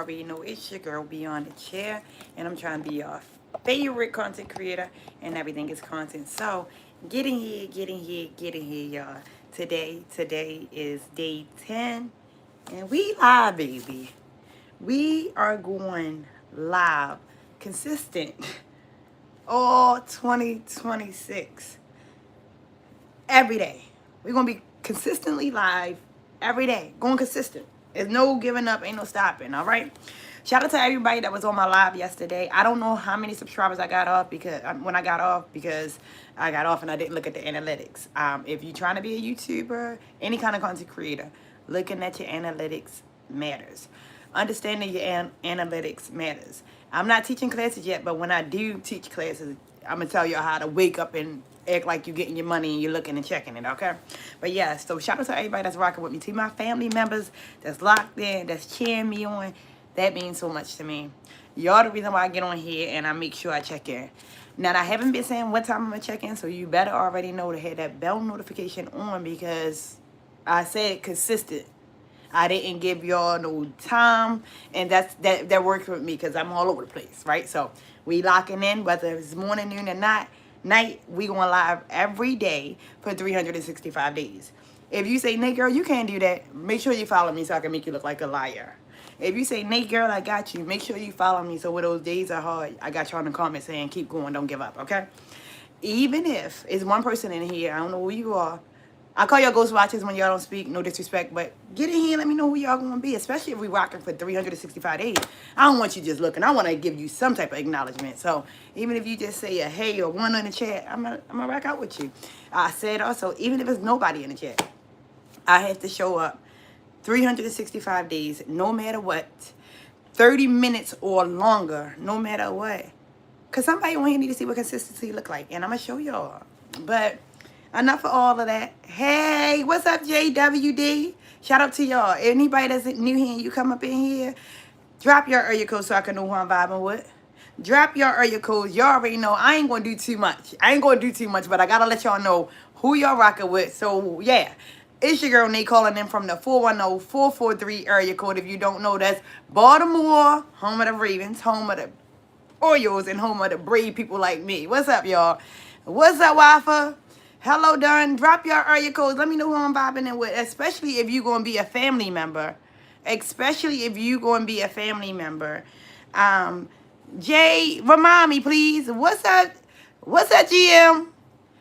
already know it's your girl Beyond the Chair, and I'm trying to be your favorite content creator, and everything is content. So, get in here, y'all. Today is day 10, and we live, baby. We are going live, consistent, all 2026, every day. We're going to be consistently live every day, going consistent. There's no giving up, ain't no stopping, all right? Shout out to everybody that was on my live yesterday. I don't know how many subscribers I got off because I got off and I didn't look at the analytics. If you're trying to be a YouTuber, any kind of content creator, looking at your analytics matters. Understanding your analytics matters. I'm not teaching classes yet, but when I do teach classes, I'm going to tell you how to wake up and act like you're getting your money and you're looking and checking it, okay? But yeah, so shout out to everybody that's rocking with me. To my family members that's locked in, that's cheering me on, that means so much to me. Y'all the reason why I get on here and I make sure I check in. Now, I haven't been saying what time I'm going to check in, so you better already know to hit that bell notification on because I said consistent. I didn't give y'all no time, and that works with me because I'm all over the place, right? So we locking in, whether it's morning, noon, or night, we going live every day for 365 days. If you say, Nate, girl, you can't do that, make sure you follow me so I can make you look like a liar. If you say, Nate, girl, I got you, make sure you follow me so when those days are hard, I got you in the comments saying, keep going, don't give up, okay? Even if it's one person in here, I don't know who you are, I call y'all ghost watchers when y'all don't speak, no disrespect, but get in here and let me know who y'all gonna be, especially if we rocking for 365 days. I don't want you just looking. I want to give you some type of acknowledgement. So even if you just say a hey or one in the chat, I'm gonna rock out with you. I said also, even if it's nobody in the chat, I have to show up 365 days, no matter what, 30 minutes or longer, no matter what. Because somebody on here need to see what consistency look like, and I'm gonna show y'all. But enough of all of that. Hey, what's up, JWD? Shout out to y'all. Anybody that's new here and you come up in here, drop your area code so I can know who I'm vibing with. Drop your area codes. Y'all already know I ain't going to do too much. But I got to let y'all know who y'all rocking with. So, yeah. It's your girl, Nate, calling in from the 410-443 area code. If you don't know, that's Baltimore, home of the Ravens, home of the Orioles, and home of the brave people like me. What's up, y'all? What's up, Wafa? Hello, Dunn. Drop your area codes. Let me know who I'm vibing in with, especially if you're going to be a family member. Jay, remind me, please. What's up? What's up, GM?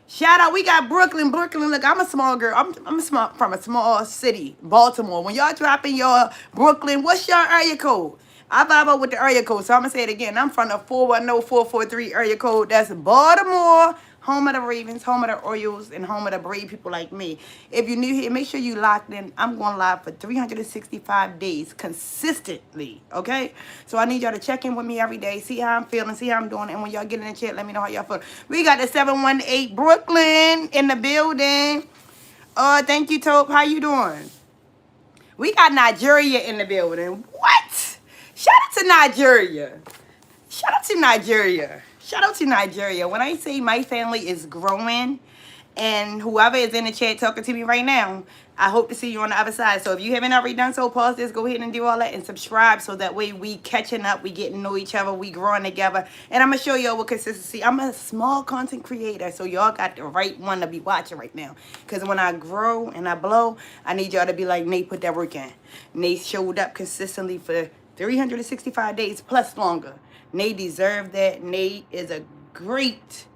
Shout out. We got Brooklyn. Look, I'm a small girl. I'm from a small city, Baltimore. When y'all dropping your Brooklyn, what's your area code? I vibe out with the area code, so I'm going to say it again. I'm from the 410-443 area code. That's Baltimore, home of the Ravens, home of the Orioles, and home of the brave people like me. If you're new here, make sure you locked in. I'm going live for 365 days consistently, okay? So I need y'all to check in with me every day, see how I'm feeling, see how I'm doing, and when y'all get in the chat, let me know how y'all feel. We got the 718 Brooklyn in the building. Thank you, Tope. How you doing? We got Nigeria in the building. What? Shout out to Nigeria. When I say my family is growing, and whoever is in the chat talking to me right now, I hope to see you on the other side. So if you haven't already done so, pause this, go ahead and do all that, and subscribe so that way we catching up, we getting to know each other, we growing together. And I'm going to show y'all what consistency. I'm a small content creator, so y'all got the right one to be watching right now. Because when I grow and I blow, I need y'all to be like, Nate, put that work in. Nate showed up consistently for 365 days plus longer. Nate deserved that. Nate is a great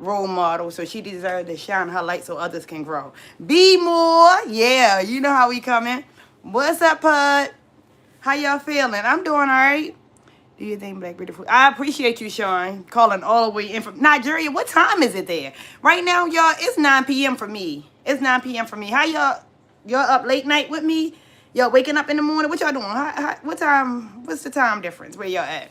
role model, so she deserves to shine her light so others can grow. Be more. Yeah, you know how we coming. What's up, Pud? How y'all feeling? I'm doing all right. Do you think Black Beautiful? I appreciate you, Sean, calling all the way in from Nigeria. What time is it there? Right now, y'all, it's 9 p.m. for me. How y'all up late night with me? Y'all waking up in the morning? What y'all doing? What time? What's the time difference? Where y'all at?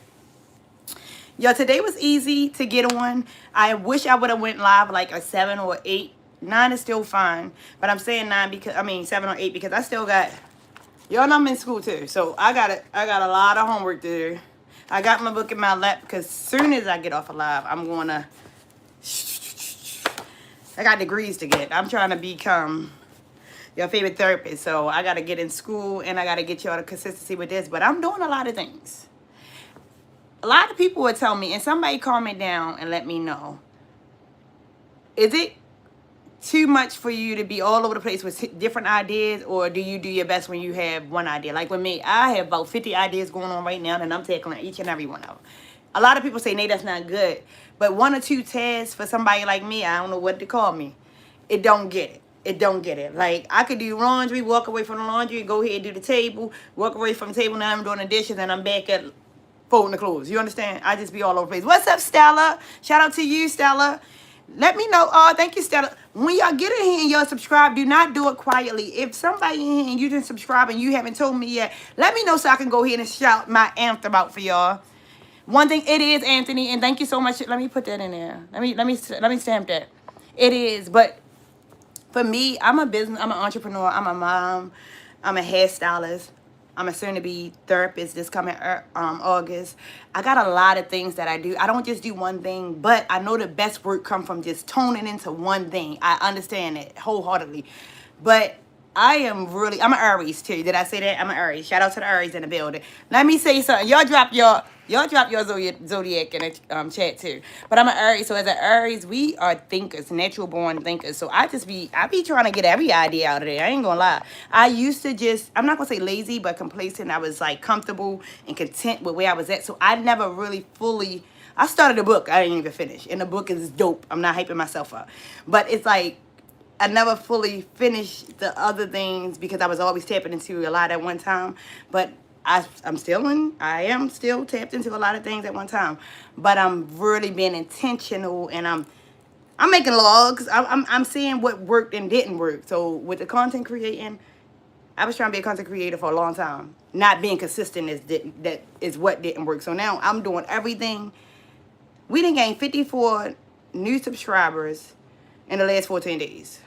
Y'all, today was easy to get on. I wish I would have went live like a 7 or 8. 9 is still fine. But I'm saying 7 or 8 because I still got, y'all know I'm in school too. So I got a lot of homework to do. I got my book in my lap because as soon as I get off of live, I'm going to, I got degrees to get. I'm trying to become, your favorite therapist. So I got to get in school and I got to get y'all the consistency with this. But I'm doing a lot of things. A lot of people would tell me, and somebody calm me down and let me know. Is it too much for you to be all over the place with different ideas, or do you do your best when you have one idea? Like with me, I have about 50 ideas going on right now, and I'm tackling each and every one of them. A lot of people say, Nate, that's not good. But one or two tasks for somebody like me, I don't know what to call me. It don't get it. It don't get it. Like, I could do laundry, walk away from the laundry, go ahead and do the table, walk away from the table, now I'm doing the dishes, and I'm back at folding the clothes. You understand? I just be all over the place. What's up, Stella? Shout out to you, Stella. Let me know. Thank you, Stella. When y'all get in here and y'all subscribe, do not do it quietly. If somebody in here and you didn't subscribe and you haven't told me yet, let me know so I can go ahead and shout my anthem out for y'all. One thing, it is, Anthony, and thank you so much. Let me put that in there. Let me stamp that. It is, but for me, I'm an entrepreneur. I'm a mom. I'm a hairstylist. I'm a soon-to-be therapist this coming August. I got a lot of things that I do. I don't just do one thing, but I know the best work come from just toning into one thing. I understand it wholeheartedly. But I'm an Aries too. Did I say that? I'm an Aries. Shout out to the Aries in the building. Let me say something. Y'all drop your zodiac in the chat too. But I'm an Aries, so as an Aries, we are thinkers, natural born thinkers. So I be trying to get every idea out of there. I ain't gonna lie. I used to I'm not gonna say lazy, but complacent. I was like comfortable and content with where I was at. So I never really fully. I started a book. I didn't even finish, and the book is dope. I'm not hyping myself up, but it's like I never fully finished the other things because I was always tapping into a lot at one time. But I am still tapped into a lot of things at one time. But I'm really being intentional, and I'm making logs. I'm seeing what worked and didn't work. So with the content creating, I was trying to be a content creator for a long time. Not being consistent that is what didn't work. So now I'm doing everything. We done gained 54 new subscribers in the last 14 days.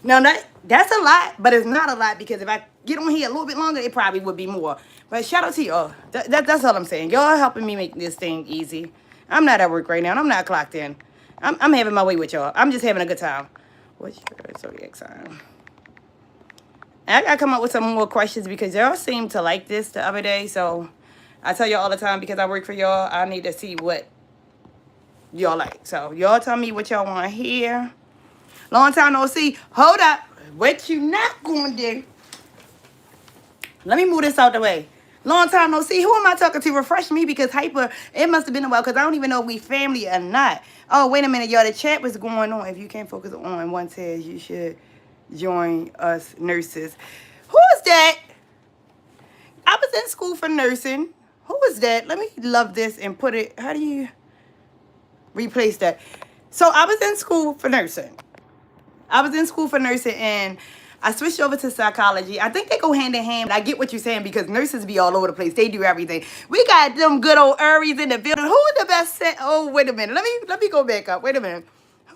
Now, that's a lot, but it's not a lot because if I get on here a little bit longer, it probably would be more. But shout out to y'all. That's all I'm saying. Y'all helping me make this thing easy. I'm not at work right now, and I'm not clocked in. I'm having my way with y'all. I'm just having a good time. What's your zodiac sign? And I got to come up with some more questions because y'all seem to like this the other day. So I tell y'all all the time, because I work for y'all, I need to see what y'all like. So y'all tell me what y'all want to hear. Long time no see. Hold up. What you not going to do? Let me move this out the way. Long time no see. Who am I talking to? Refresh me, because Hyper, it must have been a while because I don't even know if we family or not. Oh, wait a minute, y'all. The chat was going on. If you can't focus on one says you should join us nurses. Who is that? I was in school for nursing. Who is that? Let me love this and put it. How do you replace that? So I was in school for nursing. And I switched over to psychology. I think they go hand in hand. I get what you're saying because nurses be all over the place. They do everything. We got them good old Aries in the building. Who is the best set? Oh, wait a minute. Let me go back up. Wait a minute.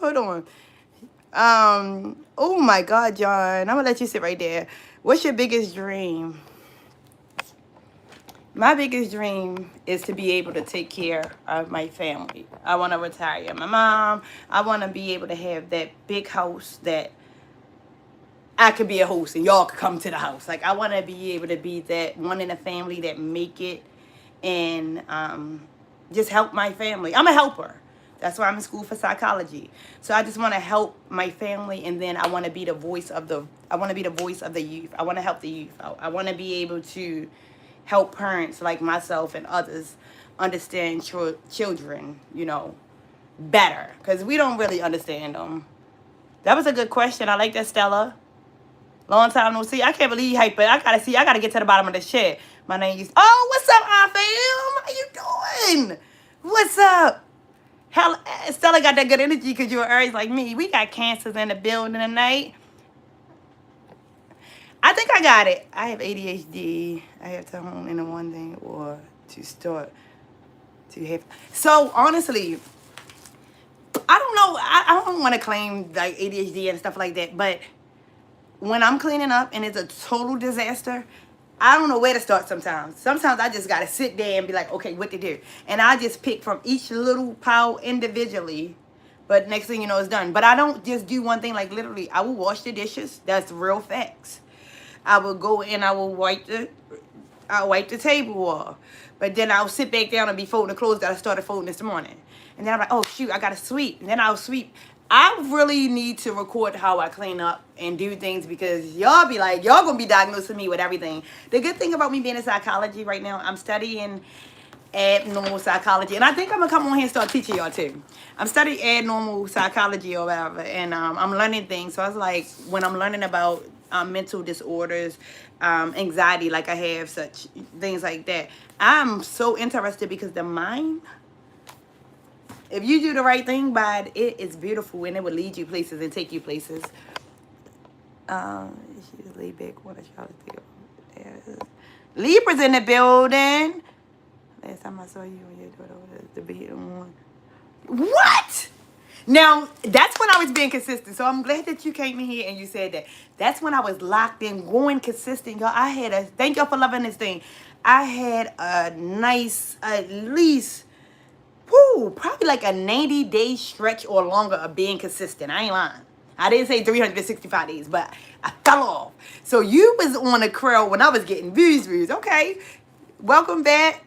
Hold on. Oh my God, John. I'm gonna let you sit right there. What's your biggest dream? My biggest dream is to be able to take care of my family. I want to retire my mom. I want to be able to have that big house that I could be a host and y'all could come to the house. Like, I want to be able to be that one in a family that make it and just help my family. I'm a helper. That's why I'm in school for psychology. So I just want to help my family, and then I want to be the voice of the youth. I want to help the youth out. I want to be able to help parents like myself and others understand children, better, because we don't really understand them. That was a good question. I like that, Stella. Long time no see. I can't believe Hyper. I gotta get to the bottom of the chat. My name is. Oh, what's up, Fam? How you doing? What's up? Hell, Stella got that good energy because you're Aries like me. We got Cancers in the building tonight. I think I got it. I have ADHD. I have to hone into one thing or to start to have. So honestly, I don't know. I don't want to claim like ADHD and stuff like that, but when I'm cleaning up and it's a total disaster, I don't know where to start sometimes. Sometimes I just got to sit there and be like, okay, what to do? And I just pick from each little pile individually but next thing you know, it's done. But I don't just do one thing. Like literally, I will wash the dishes. That's real facts. I will go and I'll wipe the table off. But then I'll sit back down and be folding the clothes that I started folding this morning. And then I'm like, oh shoot, I gotta sweep. And then I'll sweep. I really need to record how I clean up and do things, because y'all be like, y'all gonna be diagnosing me with everything. The good thing about me being in psychology right now, I'm studying abnormal psychology, and I think I'm gonna come on here and start teaching y'all too. I'm studying abnormal psychology or whatever, and I'm learning things. So I was like, when I'm learning about mental disorders, anxiety, like I have such things like that, I'm so interested, because the mind, if you do the right thing by it, it is beautiful, and it will lead you places and take you places. She's laid back. What a child to Libra's in the building. Last time I saw you when you were the beat on. What? Now, that's when I was being consistent. So I'm glad that you came in here and you said that. That's when I was locked in, going consistent. Y'all, thank y'all for loving this thing. I had a nice, at least, probably like a 90-day stretch or longer of being consistent. I ain't lying. I didn't say 365 days, but I fell off. So you was on a crow when I was getting views. Okay. Welcome back.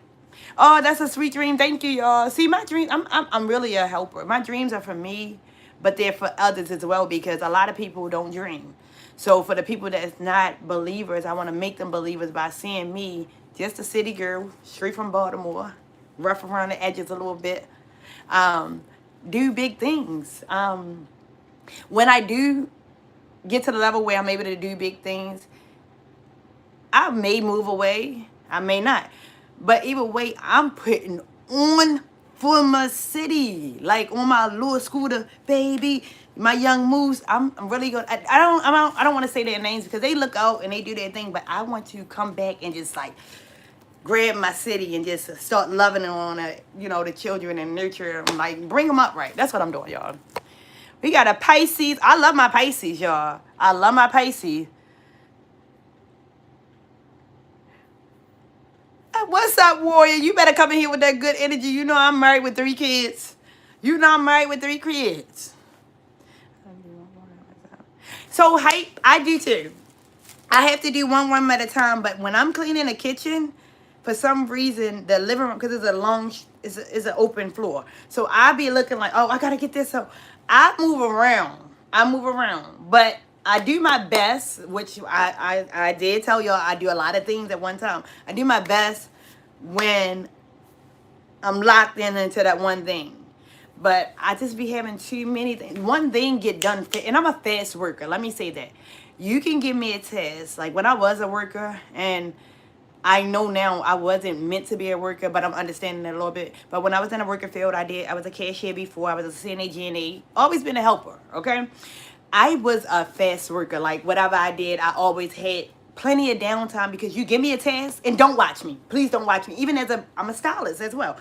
Oh, that's a sweet dream. Thank you, y'all. See, my dreams, I'm really a helper. My dreams are for me, but they're for others as well, because a lot of people don't dream. So for the people that's not believers, I want to make them believers by seeing me, just a city girl, straight from Baltimore, rough around the edges a little bit, do big things. When I do get to the level where I'm able to do big things, I may move away, I may not. But either way, I'm putting on for my city, like on my little scooter, baby. My young moves. I'm really gonna. I don't want to say their names, because they look out and they do their thing. But I want to come back and just like grab my city and just start loving it on the children, and nurture them, like bring them up right. That's what I'm doing, y'all. We got a Pisces. I love my Pisces, y'all. I love my Pisces. What's up, warrior? You better come in here with that good energy. You know I'm married with 3 kids. You know I'm married with 3 kids. So hype, I do too. I have to do one at a time. But when I'm cleaning the kitchen, for some reason, the living room, because it's an open floor. So I be looking like, oh, I gotta get this. So I move around. But I do my best, which I did tell y'all I do a lot of things at one time. I do my best when I'm locked into that one thing. But I just be having too many things. One thing get done, and I'm a fast worker. Let me say that. You can give me a test. Like when I was a worker, and I know now I wasn't meant to be a worker, but I'm understanding that a little bit. But when I was in a worker field, I was a cashier before. I was a CNA, GNA. Always been a helper, okay? I was a fast worker. Like whatever I did, I always had plenty of downtime, because you give me a task and don't watch me. Please don't watch me. Even I'm a stylist as well.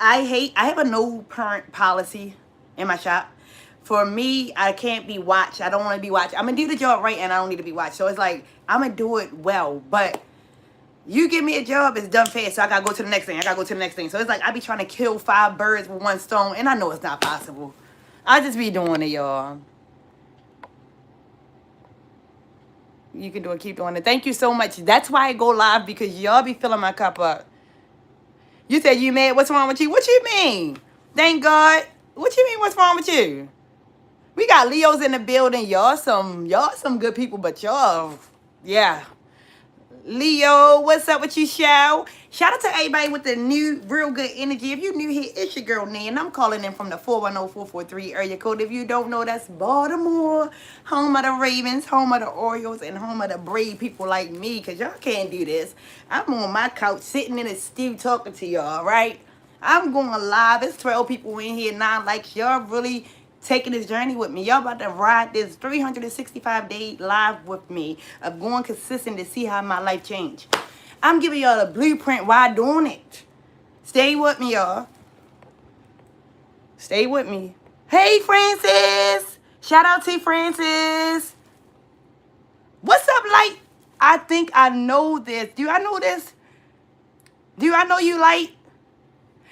I have a no parent policy in my shop. For me, I can't be watched. I don't want to be watched. I'm going to do the job right, and I don't need to be watched. So it's like, I'm going to do it well. But you give me a job, it's done fast. So I got to go to the next thing. So it's like, I be trying to kill 5 birds with 1 stone. And I know it's not possible. I just be doing it, y'all. You can do it. Keep doing it. Thank you so much. That's why I go live, because y'all be filling my cup up. You said you mad? What's wrong with you? What you mean? Thank God. What you mean? What's wrong with you? We got Leos in the building. Y'all some good people, but y'all, yeah. Leo, what's up with you, Show? Shout out to everybody with the new, real good energy. If you're new here, it's your girl, Nan. I'm calling in from the 410-443 area code. If you don't know, that's Baltimore, home of the Ravens, home of the Orioles, and home of the brave people like me, because y'all can't do this. I'm on my couch, sitting in a stew, talking to y'all, right? I'm going live. It's 12 people in here, 9 likes. Y'all really taking this journey with me. Y'all about to ride this 365-day live with me of going consistent to see how my life changed. I'm giving y'all a blueprint while doing it. Stay with me, y'all. Stay with me. Hey, Francis. Shout out to Francis. What's up, Light? I think I know this. Do I know this? Do I know you, Light?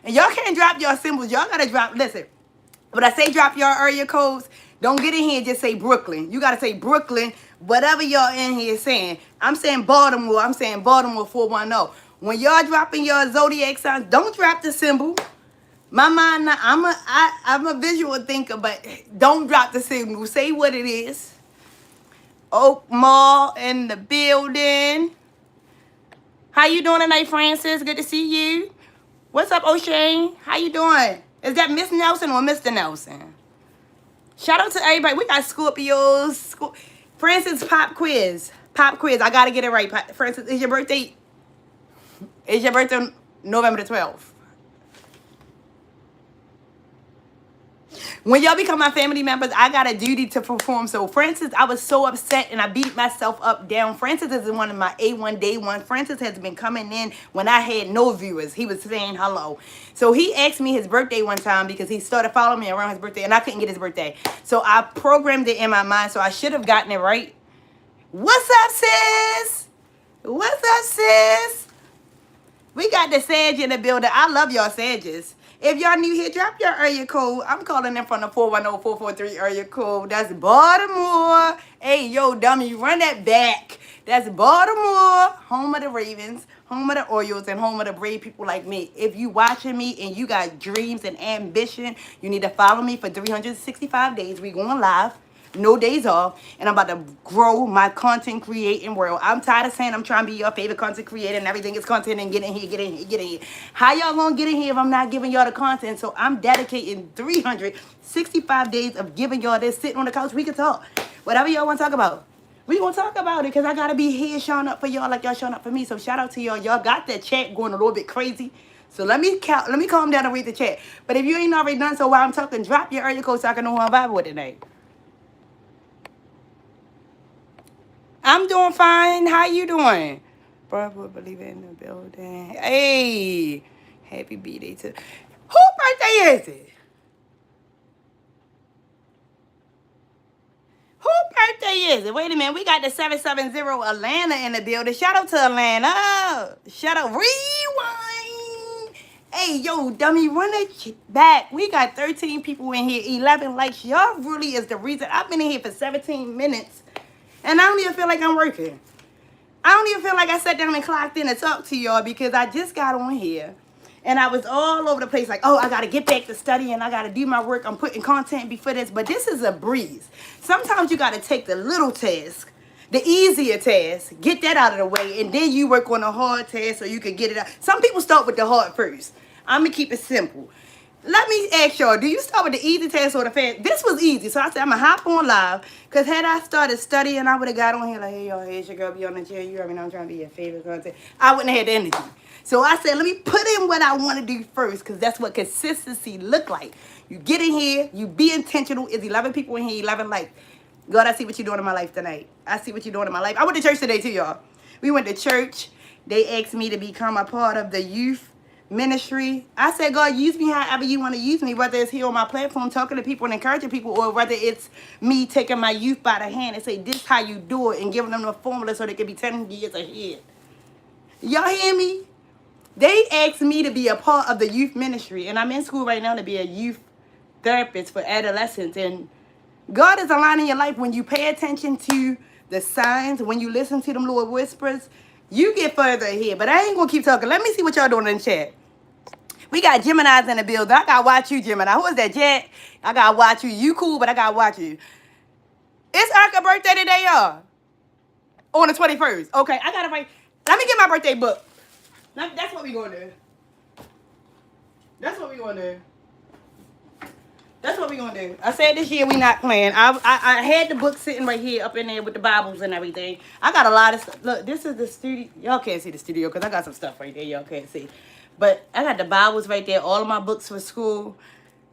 And y'all can't drop your symbols. Y'all got to drop. Listen. But I say drop your area codes. Don't get in here and just say Brooklyn. You got to say Brooklyn, whatever y'all in here saying. I'm saying Baltimore. I'm saying Baltimore 410. When y'all dropping your zodiac signs, don't drop the symbol. My mind, I'm a visual thinker, but don't drop the symbol. Say what it is. Oak Mall in the building. How you doing tonight, Francis? Good to see you. What's up, O'Shane? How you doing? Is that Miss Nelson or Mr. Nelson? Shout out to everybody. We got Scorpios. Francis, pop quiz. Pop quiz. I got to get it right. Francis, is your birthday? Is your birthday November the 12th? When y'all become my family members, I got a duty to perform. So, Francis, I was so upset and I beat myself up down. Francis is one of my A1 day one. Francis has been coming in when I had no viewers. He was saying hello. So, he asked me his birthday one time because he started following me around his birthday and I couldn't get his birthday. So, I programmed it in my mind. So, I should have gotten it right. What's up, sis? What's up, sis? We got the Sag in the building. I love y'all Sages. If y'all new here, drop your area code. I'm calling in from the 410-443 area code. That's Baltimore. Hey, yo, dummy, run that back. That's Baltimore, home of the Ravens, home of the Orioles, and home of the brave people like me. If you watching me and you got dreams and ambition, you need to follow me for 365 days. We going live. No days off, and I'm about to grow my content creating world. I'm tired of saying I'm trying to be your favorite content creator and everything is content and get in here, get in here, get in here. How y'all gonna get in here if I'm not giving y'all the content? So I'm dedicating 365 days of giving y'all this, sitting on the couch. We can talk. Whatever y'all want to talk about. We gonna talk about it because I gotta be here showing up for y'all like y'all showing up for me. So shout out to y'all. Y'all got that chat going a little bit crazy. So let me calm down and read the chat. But if you ain't already done so while I'm talking, drop your area code so I can know who I'm vibing with tonight. I'm doing fine. How you doing? Bro, would believe in the building. Hey, happy B-Day to... Who birthday is it? Who birthday is it? Wait a minute. We got the 770 Atlanta in the building. Shout out to Atlanta. Shout out. Rewind. Hey, yo, dummy, run that shit back. We got 13 people in here, 11 likes. Y'all really is the reason. I've been in here for 17 minutes. And I don't even feel like I'm working. I don't even feel like I sat down and clocked in to talk to y'all because I just got on here. And I was all over the place like, oh, I got to get back to studying. I got to do my work. I'm putting content before this. But this is a breeze. Sometimes you got to take the little task, the easier task, get that out of the way. And then you work on the hard task so you can get it out. Some people start with the hard first. I'm going to keep it simple. Let me ask y'all, do you start with the easy test or the fast? This was easy, so I said I'm going to hop on live. Because had I started studying, I would have got on here like, hey, y'all, here's your girl, be on the chair. You already know I'm trying to be your favorite content. I wouldn't have had the energy. So I said, let me put in what I want to do first, because that's what consistency look like. You get in here, you be intentional. It's 11 people in here, 11 likes. God, I see what you're doing in my life tonight. I see what you're doing in my life. I went to church today, too, y'all. We went to church. They asked me to become a part of the youth ministry. I said, God, use me however you want to use me, whether it's here on my platform talking to people and encouraging people, or whether it's me taking my youth by the hand and say, this how you do it, and giving them the formula so they can be 10 years ahead. Y'all hear me? They asked me to be a part of the youth ministry, and I'm in school right now to be a youth therapist for adolescents. And God is aligning your life when you pay attention to the signs, when you listen to them little whispers, you get further ahead. But I ain't gonna keep talking. Let me see what y'all doing in the chat. We got Gemini's in the building. I gotta watch you, Gemini. Who is that, Jack? I gotta watch you. You cool, but I gotta watch you. It's Erica's birthday today, y'all. On the 21st. Okay, I gotta write. Let me get my birthday book. That's what we gonna do. That's what we gonna do. That's what we gonna do. I said this year we not playing. I had the book sitting right here up in there with the Bibles and everything. I got a lot of stuff. Look, this is the studio. Y'all can't see the studio because I got some stuff right there. Y'all can't see. But I got the Bibles right there. All of my books for school.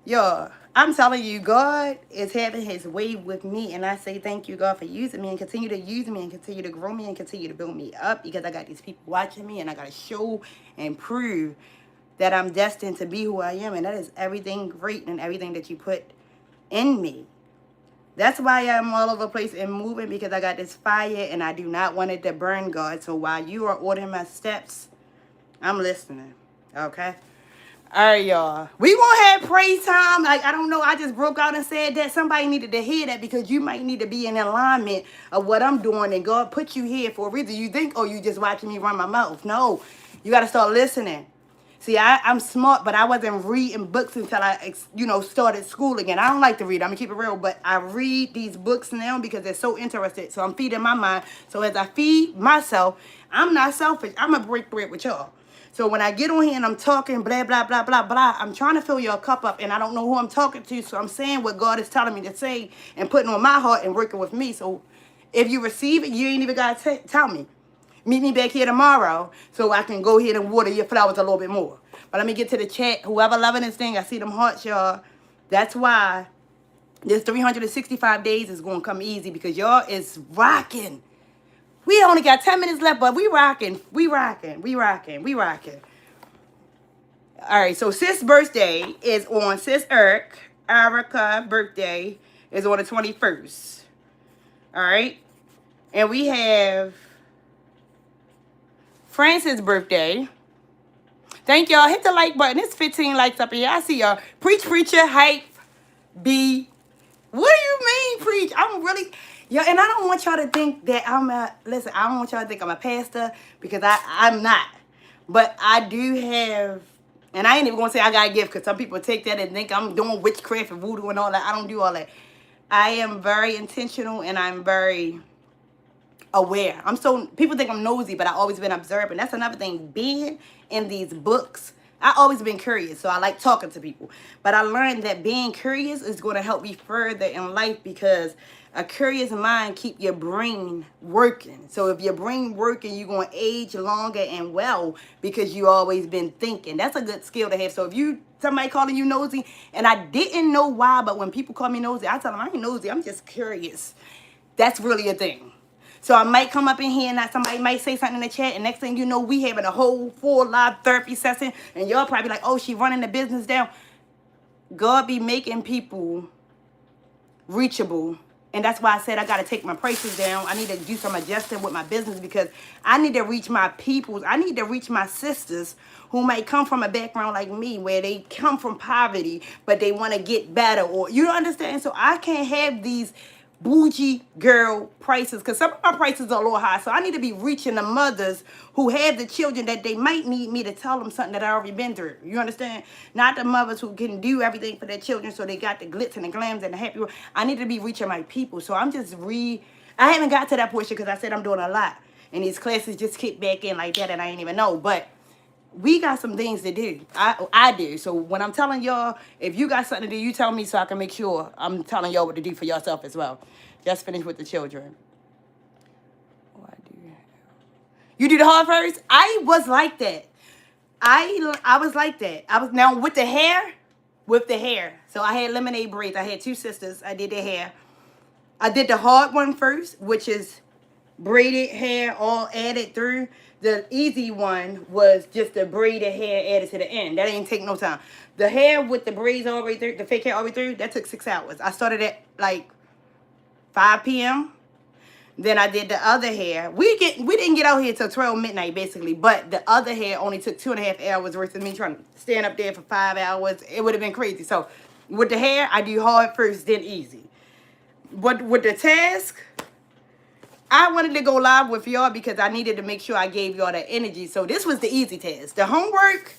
Y'all, I'm telling you, God is having his way with me. And I say thank you, God, for using me and continue to use me and continue to grow me and continue to build me up, because I got these people watching me and I got to show and prove that I'm destined to be who I am. And that is everything great and everything that you put in me. That's why I'm all over the place and moving, because I got this fire and I do not want it to burn, God. So while you are ordering my steps, I'm listening. Okay? All right, y'all. We gonna have praise time. Like, I don't know. I just broke out and said that. Somebody needed to hear that because you might need to be in alignment of what I'm doing. And God put you here for a reason. You think, oh, you just watching me run my mouth. No, you got to start listening. See, I'm smart, but I wasn't reading books until I, started school again. I don't like to read. I'm going to keep it real. But I read these books now because they're so interested. So I'm feeding my mind. So as I feed myself, I'm not selfish. I'm going to break bread with y'all. So when I get on here and I'm talking blah, blah, blah, blah, blah, I'm trying to fill your cup up and I don't know who I'm talking to. So I'm saying what God is telling me to say and putting on my heart and working with me. So if you receive it, you ain't even got to tell me. Meet me back here tomorrow so I can go ahead and water your flowers a little bit more. But let me get to the chat. Whoever loving this thing, I see them hearts, y'all. That's why this 365 days is going to come easy because y'all is rocking. We only got 10 minutes left, but we rocking. We rocking. We rocking. We rocking. All right, so sis' birthday is on sis Erica birthday is on the 21st. All right. And we have Francis' birthday. Thank y'all. Hit the like button. It's 15 likes up here. I see y'all. Preacher, hype, B. What do you mean, preach? I'm really... Yo, and I don't want y'all to think that I'm a... Listen, I don't want y'all to think I'm a pastor because I'm not. But I do have... And I ain't even going to say I got a gift because some people take that and think I'm doing witchcraft and voodoo and all that. I don't do all that. I am very intentional and I'm very aware. People think I'm nosy, but I've always been observing. That's another thing. Being in these books, I always been curious, so I like talking to people. But I learned that being curious is going to help me further in life because a curious mind keep your brain working. So if your brain working, you're going to age longer and well because you always been thinking. That's a good skill to have. So if somebody calling you nosy, and I didn't know why, but when people call me nosy, I tell them I ain't nosy. I'm just curious. That's really a thing. So I might come up in here and somebody might say something in the chat, and next thing you know, we having a whole full live therapy session, and y'all probably like, oh, she running the business down. God be making people reachable. And that's why I said I got to take my prices down. I need to do some adjusting with my business because I need to reach my peoples. I need to reach my sisters who might come from a background like me where they come from poverty, but they want to get better. Or you understand? So I can't have these bougie girl prices because some of my prices are a little high. So I need to be reaching the mothers who have the children that they might need me to tell them something that I already been through. You understand? Not the mothers who can do everything for their children so they got the glitz and the glams and the happy. I need to be reaching my people. So I'm just I haven't got to that portion because I said I'm doing a lot. And these classes just kick back in like that and I ain't even know. But we got some things to do. I do. So when I'm telling y'all, if you got something to do, you tell me so I can make sure I'm telling y'all what to do for yourself as well. Just finish with the children. Oh, I do. You do the heart first? I was like that. I was like that. I was now with the hair. With the hair. So I had lemonade braids. I had two sisters. I did their hair. I did the hard one first, which is braided hair all added through. The easy one was just the braided hair added to the end. That didn't take no time. The hair with the braids all the way through, the fake hair all the way through, that took 6 hours. I started at like 5 p.m. Then I did the other hair. We didn't get out here till 12 midnight basically, but the other hair only took 2.5 hours versus me trying to stand up there for 5 hours. It would have been crazy. So with the hair, I do hard first, then easy. But with the task, I wanted to go live with y'all because I needed to make sure I gave y'all that energy. So this was the easy task. The homework,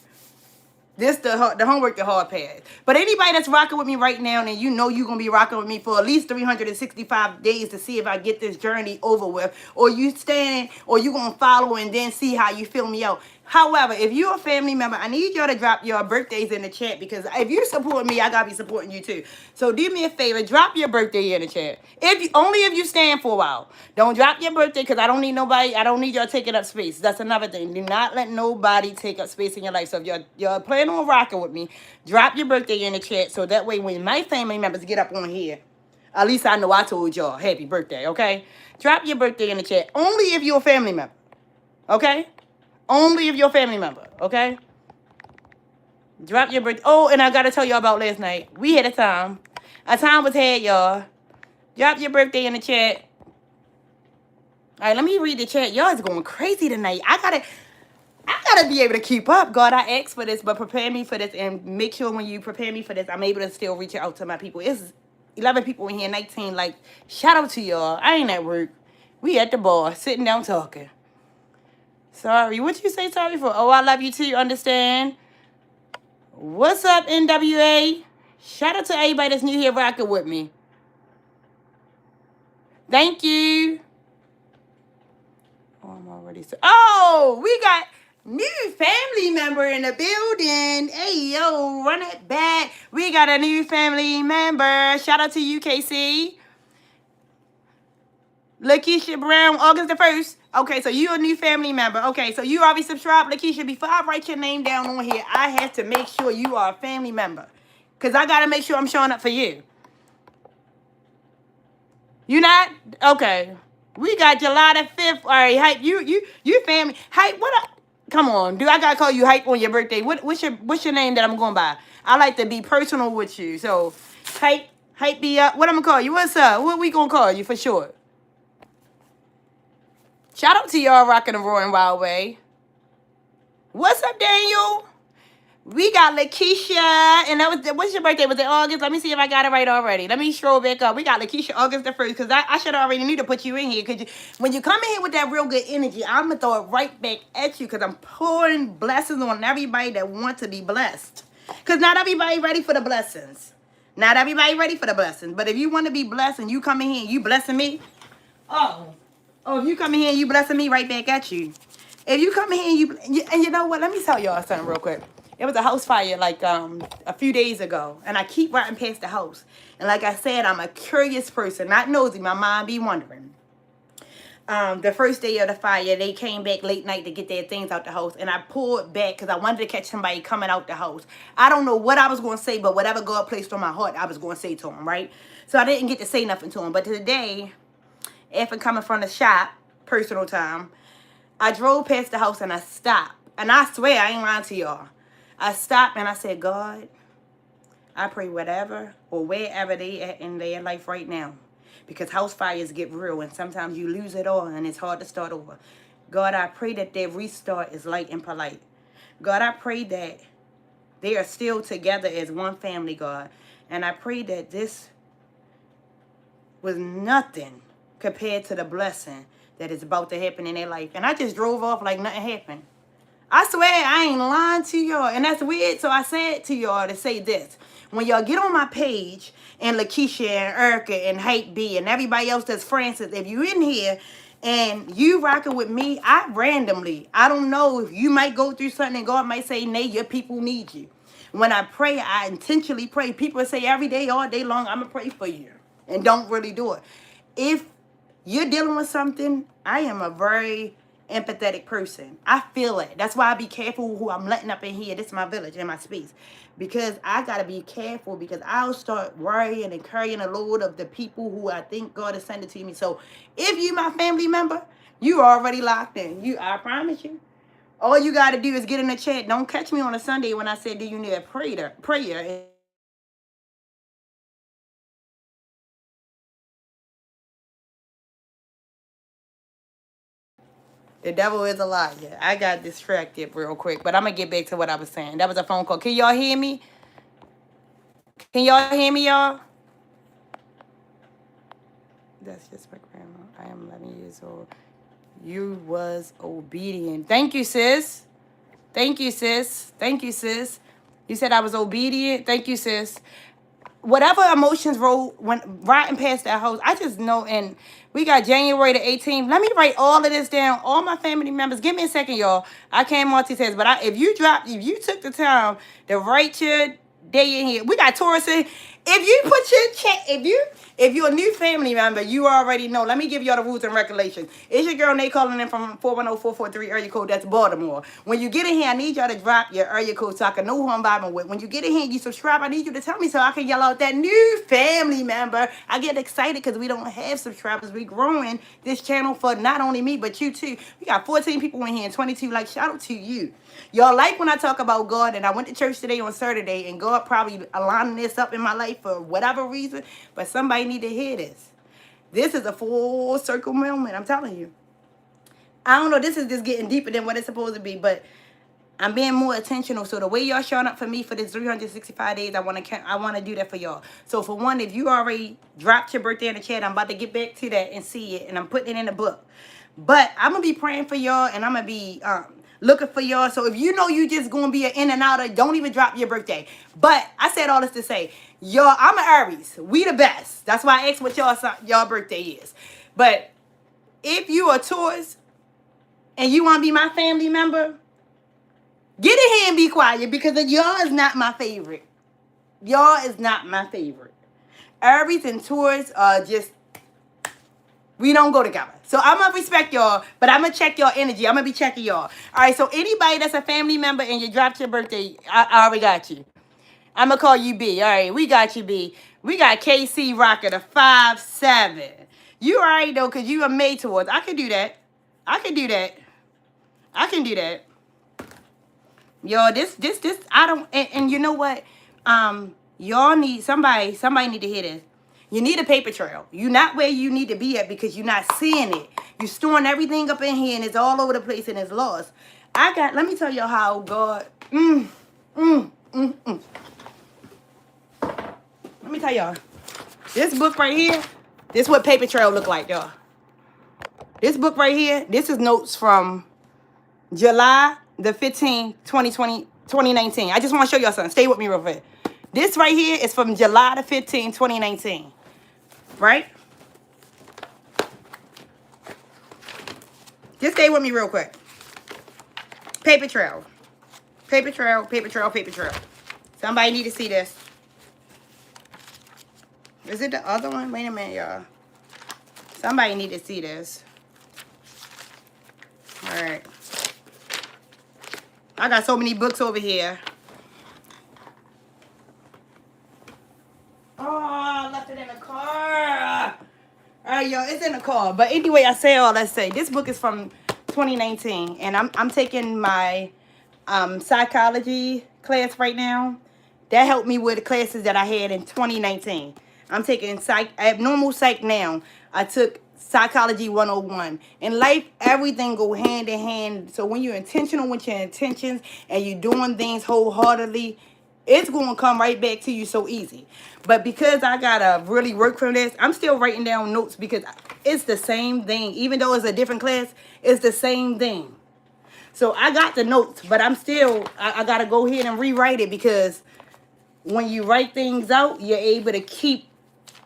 the homework, the hard path. But anybody that's rocking with me right now, and you know you're going to be rocking with me for at least 365 days to see if I get this journey over with. Or you stand, or you going to follow and then see how you fill me out. However, if you're a family member, I need y'all to drop your birthdays in the chat because if you support me, I got to be supporting you too. So do me a favor, drop your birthday in the chat. Only if you stand for a while. Don't drop your birthday because I don't need nobody. I don't need y'all taking up space. That's another thing. Do not let nobody take up space in your life. So if y'all plan on rocking with me, drop your birthday in the chat so that way when my family members get up on here, at least I know I told y'all happy birthday, okay? Drop your birthday in the chat. Only if you're a family member, okay? Only if you're a family member, okay? Drop your birthday. Oh, and I got to tell y'all about last night. We had a time. A time was had, y'all. Drop your birthday in the chat. All right, let me read the chat. Y'all is going crazy tonight. I gotta be able to keep up. God, I ask for this, but prepare me for this and make sure when you prepare me for this, I'm able to still reach out to my people. It's 11 people in here, 19. Like, shout out to y'all. I ain't at work. We at the bar, sitting down talking. Sorry. What you say sorry for? Oh, I love you too. You understand? What's up, NWA? Shout out to everybody that's new here rocking with me. Thank you. Oh, I'm already so. Oh, we got new family member in the building. Hey, yo, run it back. We got a new family member. Shout out to UKC. Lakeisha Brown, August the 1st. Okay, so you a new family member. Okay, so you already subscribed, Lakeisha. Before I write your name down on here, I have to make sure you are a family member. Because I got to make sure I'm showing up for you. You not? Okay. We got July the 5th. All right, Hype. You family. Hype, what up? Come on. Do I gotta call you Hype on your birthday? What's your name that I'm going by? I like to be personal with you. So Hype be up. What I'm gonna call you? What's up? What we gonna call you for sure? Shout out to y'all rocking and roaring Wild Way. What's up, Daniel? We got Lakeisha, and that was, what's your birthday? Was it August? Let me see if I got it right already. Let me scroll back up. We got Lakeisha August the 1st, because I should already need to put you in here, because when you come in here with that real good energy, I'm going to throw it right back at you, because I'm pouring blessings on everybody that wants to be blessed. Because not everybody ready for the blessings. Not everybody ready for the blessings. But if you want to be blessed and you come in here and you blessing me, if you come in here and you blessing me, right back at you. If you come in here and you know what? Let me tell y'all something real quick. It was a house fire like a few days ago, and I keep riding past the house. And like I said, I'm a curious person, not nosy. My mind be wondering. The first day of the fire, they came back late night to get their things out the house, and I pulled back because I wanted to catch somebody coming out the house. I don't know what I was going to say, but whatever God placed on my heart, I was going to say to him, right? So I didn't get to say nothing to him. But today, after coming from the shop, personal time, I drove past the house and I stopped. And I swear, I ain't lying to y'all. I stopped and I said, God, I pray whatever or wherever they at in their life right now. Because house fires get real and sometimes you lose it all and it's hard to start over. God, I pray that their restart is light and polite. God, I pray that they are still together as one family, God. And I pray that this was nothing compared to the blessing that is about to happen in their life. And I just drove off like nothing happened. I swear I ain't lying to y'all. And that's weird. So I said to y'all to say this. When y'all get on my page and Lakeisha and Erica and Hype B and everybody else that's Francis, if you in here and you rocking with me, I don't know if you might go through something and God might say, nay, your people need you. When I pray, I intentionally pray. People say every day, all day long, I'm going to pray for you. And don't really do it. If you're dealing with something, I am a very empathetic person. I feel it. That's why I be careful who I'm letting up in here. This is my village and my space. Because I got to be careful because I'll start worrying and carrying a load of the people who I think God is sending to me. So if you my family member, you already locked in. I promise you. All you got to do is get in the chat. Don't catch me on a Sunday when I said, do you need a prayer? The devil is a liar. I got distracted real quick, but I'm going to get back to what I was saying. That was a phone call. Can y'all hear me? Can y'all hear me, y'all? That's just my grandma. I am 11 years old. You was obedient. Thank you, sis. Thank you, sis. Thank you, sis. You said I was obedient. Thank you, sis. Whatever emotions went riding past that house, I just know. And we got January the 18th. Let me write all of this down. All my family members. Give me a second, y'all. I can't multitask, but if you took the time to write your day in here, we got Taurus in. If you put your check, if you're a new family member, you already know. Let me give y'all the rules and regulations. It's your girl Nate calling in from 410-443 area code. That's Baltimore. When you get in here, I need y'all to drop your area code so I can know who I'm vibing with. When you get in here and you subscribe, I need you to tell me so I can yell out that new family member. I get excited because we don't have subscribers. We growing this channel for not only me, but you too. We got 14 people in here and 22 likes. Shout out to you. Y'all like when I talk about God, and I went to church today on Saturday, and God probably aligning this up in my life for whatever reason, but somebody need to hear this. This is a full circle moment, I'm telling you. I don't know. This is just getting deeper than what it's supposed to be, but I'm being more intentional. So the way y'all showing up for me for this 365 days, I want to do that for y'all. So for one, if you already dropped your birthday in the chat, I'm about to get back to that and see it, and I'm putting it in the book. But I'm gonna be praying for y'all, and I'm gonna be looking for y'all. So if you know you just gonna be an in and outer, don't even drop your birthday. But I said all this to say, y'all, I'm an Aries. We the best. That's why I asked what y'all birthday is. But if you are Taurus and you want to be my family member, get in here and be quiet, because y'all is not my favorite. Y'all is not my favorite. Aries and Taurus are just, we don't go together. So I'm going to respect y'all, but I'm going to check y'all energy. I'm going to be checking y'all. All right, so anybody that's a family member and you dropped your birthday, I already got you. I'm going to call you B. All right, we got you, B. We got KC Rocker, the 5'7". You all right, though, because you are made towards. I can do that. I can do that. I can do that. Yo, this, I don't, and you know what? Y'all need, somebody need to hear this. You need a paper trail. You're not where you need to be at because you're not seeing it. You're storing everything up in here and it's all over the place and it's lost. Let me tell y'all how God, let me tell y'all. This book right here, this is what paper trail look like, y'all. This book right here, this is notes from July the 15th, 2019. I just want to show y'all something. Stay with me real quick. This right here is from July the 15th, 2019. Right? Just stay with me real quick. Paper trail. Paper trail, paper trail, paper trail. Somebody need to see this. Is it the other one? Wait a minute, y'all. Somebody need to see this. All right. I got so many books over here. Oh, I left it in the car. All right, y'all, it's in the car. But anyway, I say all that say. This book is from 2019, and I'm taking my psychology class right now. That helped me with the classes that I had in 2019. I'm taking abnormal psych now. I took psychology 101. In life, everything go hand in hand. So when you're intentional with your intentions and you're doing things wholeheartedly, it's going to come right back to you so easy. But because I got to really work from this, I'm still writing down notes because it's the same thing. Even though it's a different class, it's the same thing. So I got the notes, but I'm still, I got to go ahead and rewrite it, because when you write things out, you're able to keep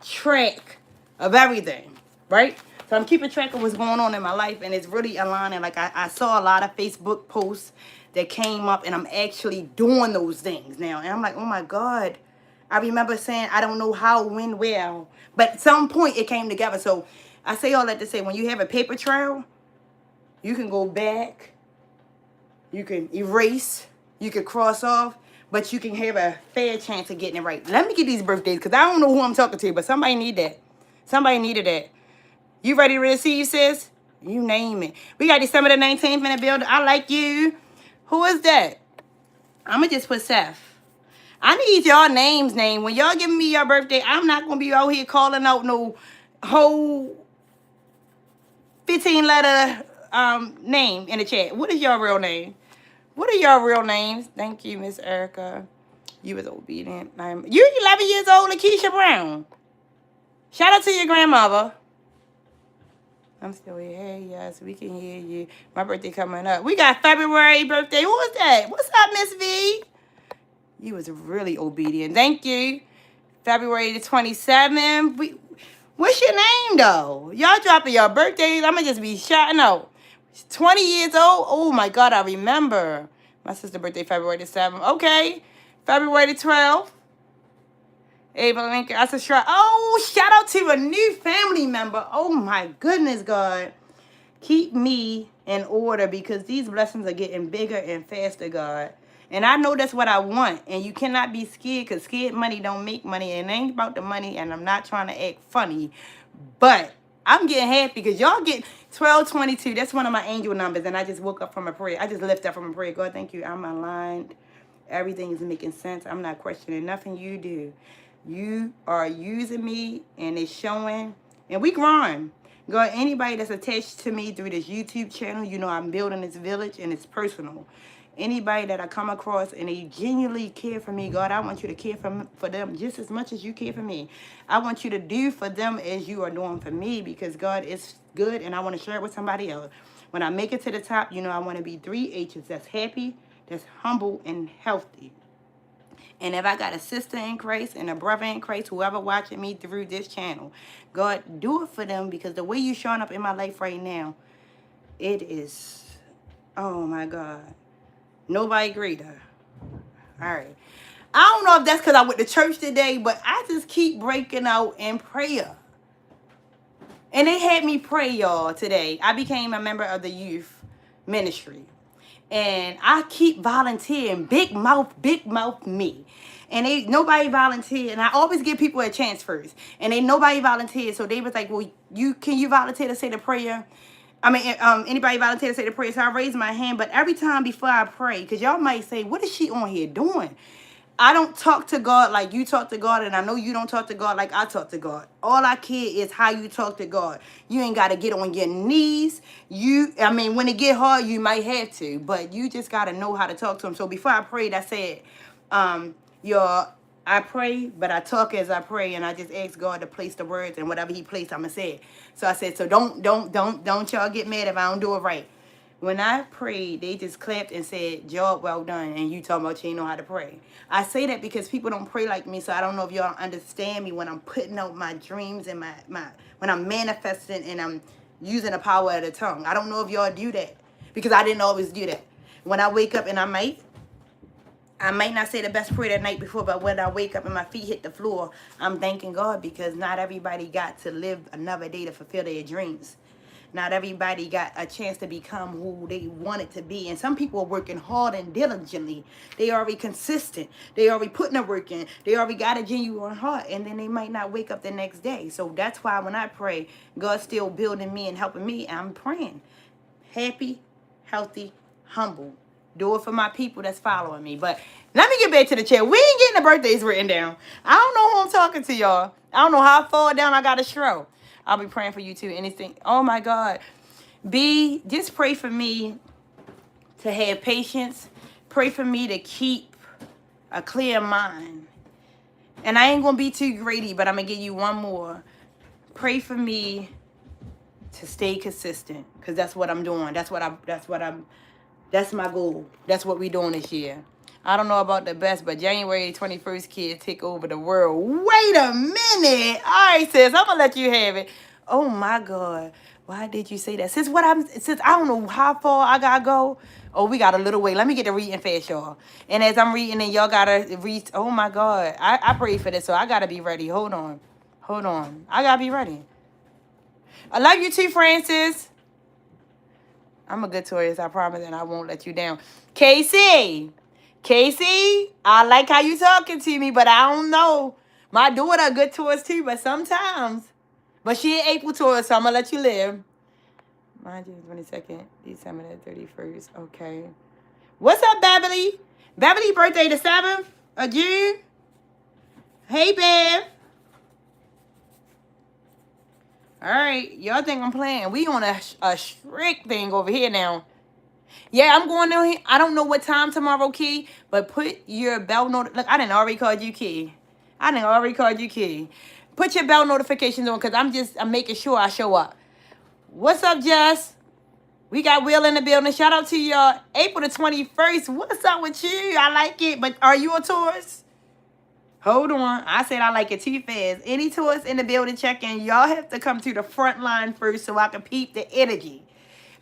track of everything, right? So I'm keeping track of what's going on in my life, and it's really aligning. Like I saw a lot of Facebook posts that came up, and I'm actually doing those things now. And I'm like, oh my God. I remember saying, I don't know how, when, where. But at some point, it came together. So I say all that to say, when you have a paper trail, you can go back, you can erase, you can cross off, but you can have a fair chance of getting it right. Let me get these birthdays, because I don't know who I'm talking to, but somebody need that. Somebody needed that. You ready to receive, sis? You name it. We got December the 19th in the building. I like you. Who is that? I'm going to just put Seth. I need y'all names named. When y'all giving me your birthday, I'm not going to be out here calling out no whole 15-letter name in the chat. What is your real name? What are your real names? Thank you, Miss Erica. You was obedient. You're 11 years old, Lakeisha Brown. Shout out to your grandmother. I'm still here. Hey, yes, we can hear you. My birthday coming up. We got February birthday. Who is that? What's up, Miss V? You was really obedient. Thank you. February the 27th. What's your name, though? Y'all dropping your birthdays. I'm going to just be shouting out. 20 years old. Oh, my God, I remember. My sister's birthday, February the 7th. Okay. February the 12th. Ava Lincoln. I said, oh, shout out to a new family member. Oh, my goodness, God. Keep me in order, because these blessings are getting bigger and faster, God. And I know that's what I want. And you cannot be scared, because scared money don't make money. And it ain't about the money. And I'm not trying to act funny. But I'm getting happy because y'all get 1222. That's one of my angel numbers. And I just woke up from a prayer. I just lifted up from a prayer. God, thank you. I'm aligned. Everything is making sense. I'm not questioning nothing you do. You are using me, and it's showing. And we growing. God, anybody that's attached to me through this YouTube channel, you know I'm building this village and it's personal. Anybody that I come across and they genuinely care for me, God, I want you to care for them just as much as you care for me. I want you to do for them as you are doing for me, because God is good and I want to share it with somebody else. When I make it to the top, you know I want to be 3 H's. That's happy, that's humble, and healthy. And if I got a sister in Christ and a brother in Christ, whoever watching me through this channel, God, do it for them, because the way you showing up in my life right now, it is, oh my God, nobody greater. All right. I don't know if that's because I went to church today, but I just keep breaking out in prayer. And they had me pray, y'all, today. I became a member of the youth ministry. And I keep volunteering, big mouth me. And nobody volunteered. And I always give people a chance first. And nobody volunteered. So they was like, well, can you volunteer to say the prayer? I mean, anybody volunteer to say the prayer? So I raised my hand. But every time before I pray, because y'all might say, what is she on here doing? I don't talk to God like you talk to God, and I know you don't talk to God like I talk to God. All I care is how you talk to God. You ain't got to get on your knees. When it get hard, you might have to, but you just got to know how to talk to him. So before I prayed, I said, I pray, but I talk as I pray, and I just ask God to place the words, and whatever he placed, I'm going to say it. So I said, so don't y'all get mad if I don't do it right. When I prayed, they just clapped and said, job well done, and you talking about you ain't know how to pray. I say that because people don't pray like me, so I don't know if y'all understand me when I'm putting out my dreams and when I'm manifesting and I'm using the power of the tongue. I don't know if y'all do that, because I didn't always do that. When I wake up, and I might not say the best prayer the night before, but when I wake up and my feet hit the floor, I'm thanking God, because not everybody got to live another day to fulfill their dreams. Not everybody got a chance to become who they wanted to be. And some people are working hard and diligently. They already consistent. They already putting the work in. They already got a genuine heart. And then they might not wake up the next day. So that's why when I pray, God's still building me and helping me. I'm praying. Happy, healthy, humble. Do it for my people that's following me. But let me get back to the chat. We ain't getting the birthdays written down. I don't know who I'm talking to, y'all. I don't know how far down I got to scroll. I'll be praying for you too. Anything. Oh my God. Just pray for me to have patience. Pray for me to keep a clear mind. And I ain't going to be too greedy, but I'm going to give you one more. Pray for me to stay consistent, because that's what I'm doing. That's my goal. That's what we doing this year. I don't know about the best, but January 21st kids take over the world. Wait a minute. All right, sis, I'm going to let you have it. Oh, my God. Why did you say that? Since I don't know how far I got to go. Oh, we got a little way. Let me get to reading fast, y'all. And as I'm reading, and y'all got to read. Oh, my God. I prayed for this, so I got to be ready. Hold on. I got to be ready. I love you too, Francis. I'm a good tourist, I promise, and I won't let you down. Casey, I like how you talking to me, but I don't know. My daughter a good tourist too, but sometimes. But she ain't April tourist, so I'm going to let you live. Mind you, 22nd, December the 31st. Okay. What's up, Beverly? Beverly birthday the 7th of June. Hey, Bev. All right. Y'all think I'm playing. We on a strict thing over here now. Yeah, I'm going down here. I don't know what time tomorrow, Key, but put your bell Look, I didn't already call you Key. Put your bell notifications on, because I'm making sure I show up. What's up, Jess? We got Will in the building. Shout out to y'all. April the 21st. What's up with you? I like it, but are you a tourist? Hold on. I said I like it too fast. Any tourists in the building, check in. Y'all have to come to the front line first so I can peep the energy.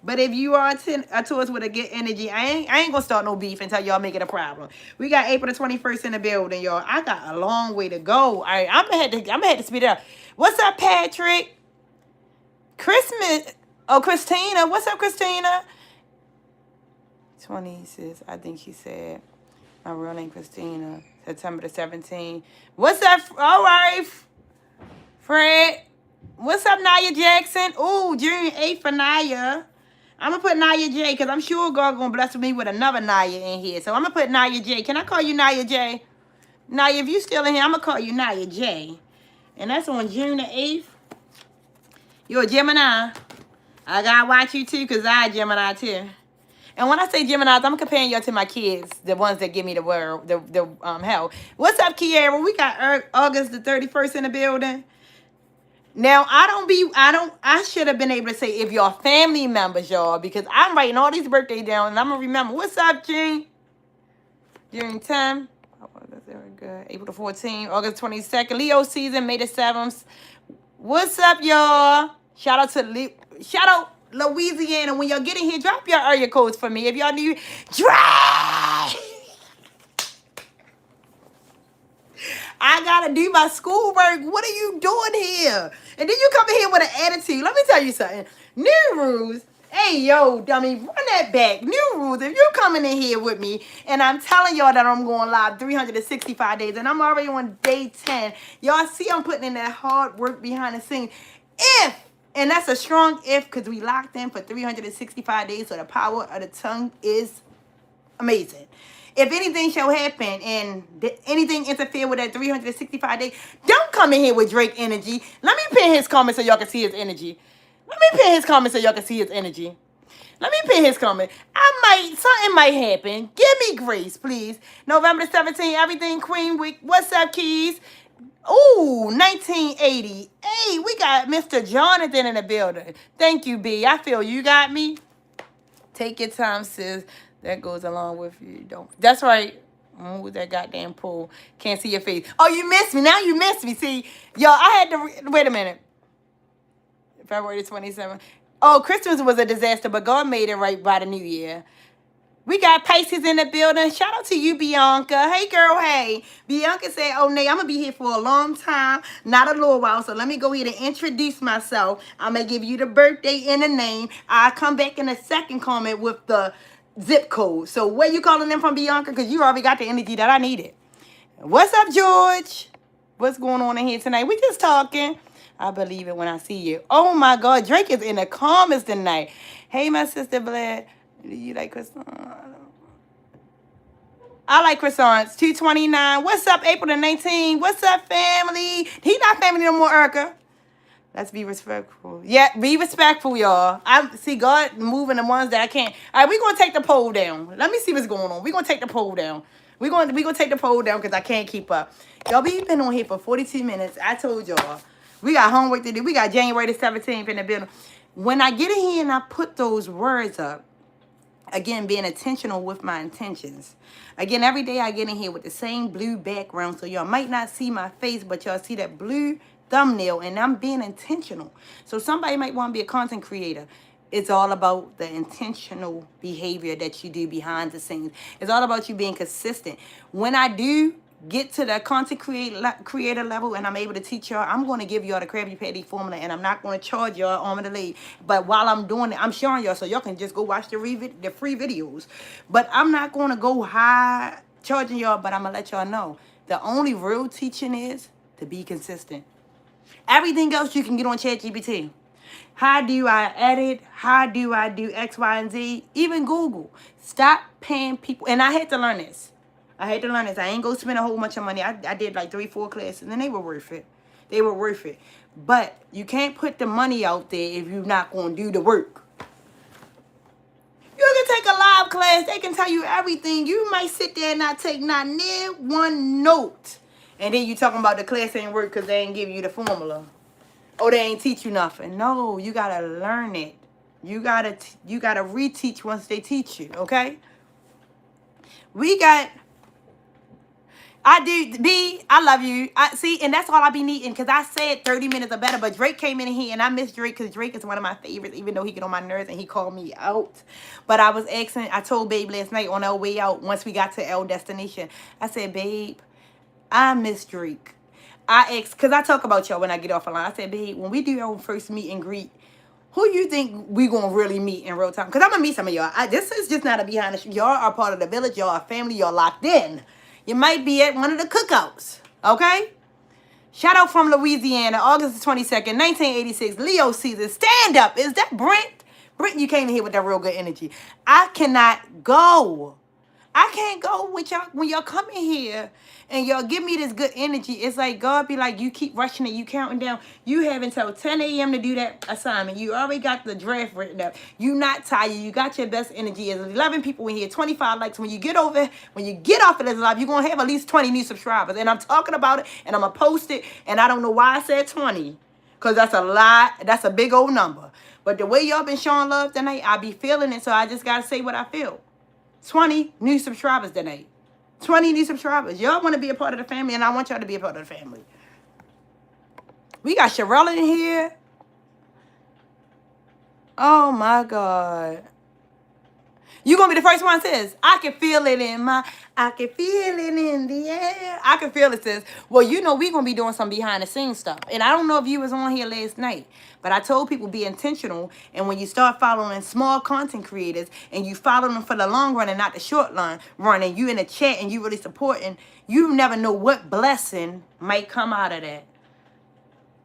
But if you are a tourist with a good energy, I ain't going to start no beef until y'all make it a problem. We got April the 21st in the building, y'all. I got a long way to go. All right, I'm going to have to speed it up. What's up, Patrick? Christmas. Oh, Christina. What's up, Christina? 26, I think she said. My real name, Christina. September the 17th. What's up? All right, Fred. What's up, Naya Jackson? Ooh, June 8th for Naya. I'm going to put Naya J, because I'm sure God going to bless me with another Naya in here. So I'm going to put Naya J. Can I call you Naya J? Naya, if you still in here, I'm going to call you Naya J. And that's on June the 8th. You're a Gemini. I gotta watch you too, because I Gemini too. And when I say Geminis, I'm comparing y'all to my kids, the ones that give me the world, the hell. What's up, Kiara? We got August the 31st in the building. Now, I should have been able to say if y'all family members, y'all, because I'm writing all these birthdays down, and I'm going to remember. What's up, June? June 10th. Oh, that's very good. April the 14th, August 22nd. Leo season, May the 7th. What's up, y'all? Shout out Louisiana. When y'all get in here, drop your area codes for me. If y'all need, drop. I gotta do my schoolwork. What are you doing here? And then you come in here with an attitude. Let me tell you something. New rules. Hey, yo, dummy, run that back. New rules. If you're coming in here with me and I'm telling y'all that I'm going live 365 days and I'm already on day 10, y'all see I'm putting in that hard work behind the scenes. And that's a strong if, because we locked in for 365 days, so the power of the tongue is amazing. If anything shall happen and anything interfere with that 365 days, don't come in here with Drake energy. Let me pin his comment so y'all can see his energy. Let me pin his comment so y'all can see his energy. Let me pin his comment. Something might happen. Give me grace, please. November 17th, everything Queen Week. What's up, Keys? Ooh, 1980. Hey, we got Mr. Jonathan in the building. Thank you, B. I feel you got me. Take your time, sis. That goes along with you. Don't. That's right. With that goddamn pool. Can't see your face. Oh, you missed me. Now you missed me. See, y'all, I had to... Wait a minute. February 27th. Oh, Christmas was a disaster, but God made it right by the new year. We got Pisces in the building. Shout out to you, Bianca. Hey, girl, hey. Bianca said, oh, Nay, I'm going to be here for a long time, not a little while. So let me go ahead and introduce myself. I'm going to give you the birthday and the name. I'll come back in a second comment with the zip code. So where you calling them from, Bianca? Because you already got the energy that I needed. What's up, George? What's going on in here tonight? We just talking. I believe it when I see you. Oh, my God. Drake is in the comments tonight. Hey, my sister, Vlad. You like croissants? I like croissants. 229. What's up, April the 19th? What's up, family? He not family no more, Erica. Let's be respectful. Yeah, be respectful, y'all. I see God moving the ones that I can't. All right, we're going to take the poll down. Let me see what's going on. We're going to take the poll down. We're going to take the poll down because I can't keep up. Y'all, we've been on here for 42 minutes. I told y'all. We got homework to do. We got January the 17th in the building. When I get in here and I put those words up, again, being intentional with my intentions. Again, every day I get in here with the same blue background. So y'all might not see my face, but y'all see that blue thumbnail. And I'm being intentional. So somebody might want to be a content creator. It's all about the intentional behavior that you do behind the scenes. It's all about you being consistent. When I do get to the content creator level and I'm able to teach y'all, I'm going to give y'all the Krabby Patty formula and I'm not going to charge y'all arm and a leg. But while I'm doing it, I'm showing y'all so y'all can just go watch the free videos. But I'm not going to go high charging y'all, but I'm going to let y'all know. The only real teaching is to be consistent. Everything else you can get on ChatGPT. How do I edit? How do I do X, Y, and Z? Even Google. Stop paying people. And I had to learn this. I ain't go spend a whole bunch of money. I did like 3-4 classes, and they were worth it. They were worth it. But you can't put the money out there if you're not going to do the work. You can take a live class. They can tell you everything. You might sit there and not take not near one note. And then you talking about the class ain't work because they ain't give you the formula. Or they ain't teach you nothing. No, you got to learn it. You got to reteach once they teach you, okay? We got... I love you. See, and that's all I be needing because I said 30 minutes or better, but Drake came in here and I miss Drake because Drake is one of my favorites, even though he get on my nerves and he called me out. But I told Babe last night on our way out, once we got to our destination, I said, Babe, I miss Drake. I asked, because I talk about y'all when I get off the line. I said, Babe, when we do our first meet and greet, who you think we going to really meet in real time? Because I'm going to meet some of y'all. This is just not a behind the scenes. Y'all are part of the village. Y'all are family. Y'all locked in. You might be at one of the cookouts, okay? Shout out from Louisiana, August 22nd, 1986, Leo season. Stand up. Is that Brent? Brent, you came in here with that real good energy. I cannot go. I can't go with y'all when y'all come in here and y'all give me this good energy. It's like God be like, you keep rushing it, you counting down. You have until 10 a.m. to do that assignment. You already got the draft written up. You not tired. You got your best energy. There's 11 people in here, 25 likes. When you get off of this live, you're gonna have at least 20 new subscribers. And I'm talking about it, and I'm gonna post it. And I don't know why I said 20, because that's a lot. That's a big old number. But the way y'all been showing love tonight, I be feeling it. So I just gotta say what I feel. 20 new subscribers tonight. 20 new subscribers. Y'all want to be a part of the family, and I want y'all to be a part of the family. We got Sherelle in here. Oh, my God. You gonna be the first one, sis. I can feel it in the air. I can feel it, sis. Well, you know we gonna be doing some behind the scenes stuff. And I don't know if you was on here last night, but I told people be intentional. And when you start following small content creators and you follow them for the long run and not the short run, and you in the chat and you really supporting, you never know what blessing might come out of that.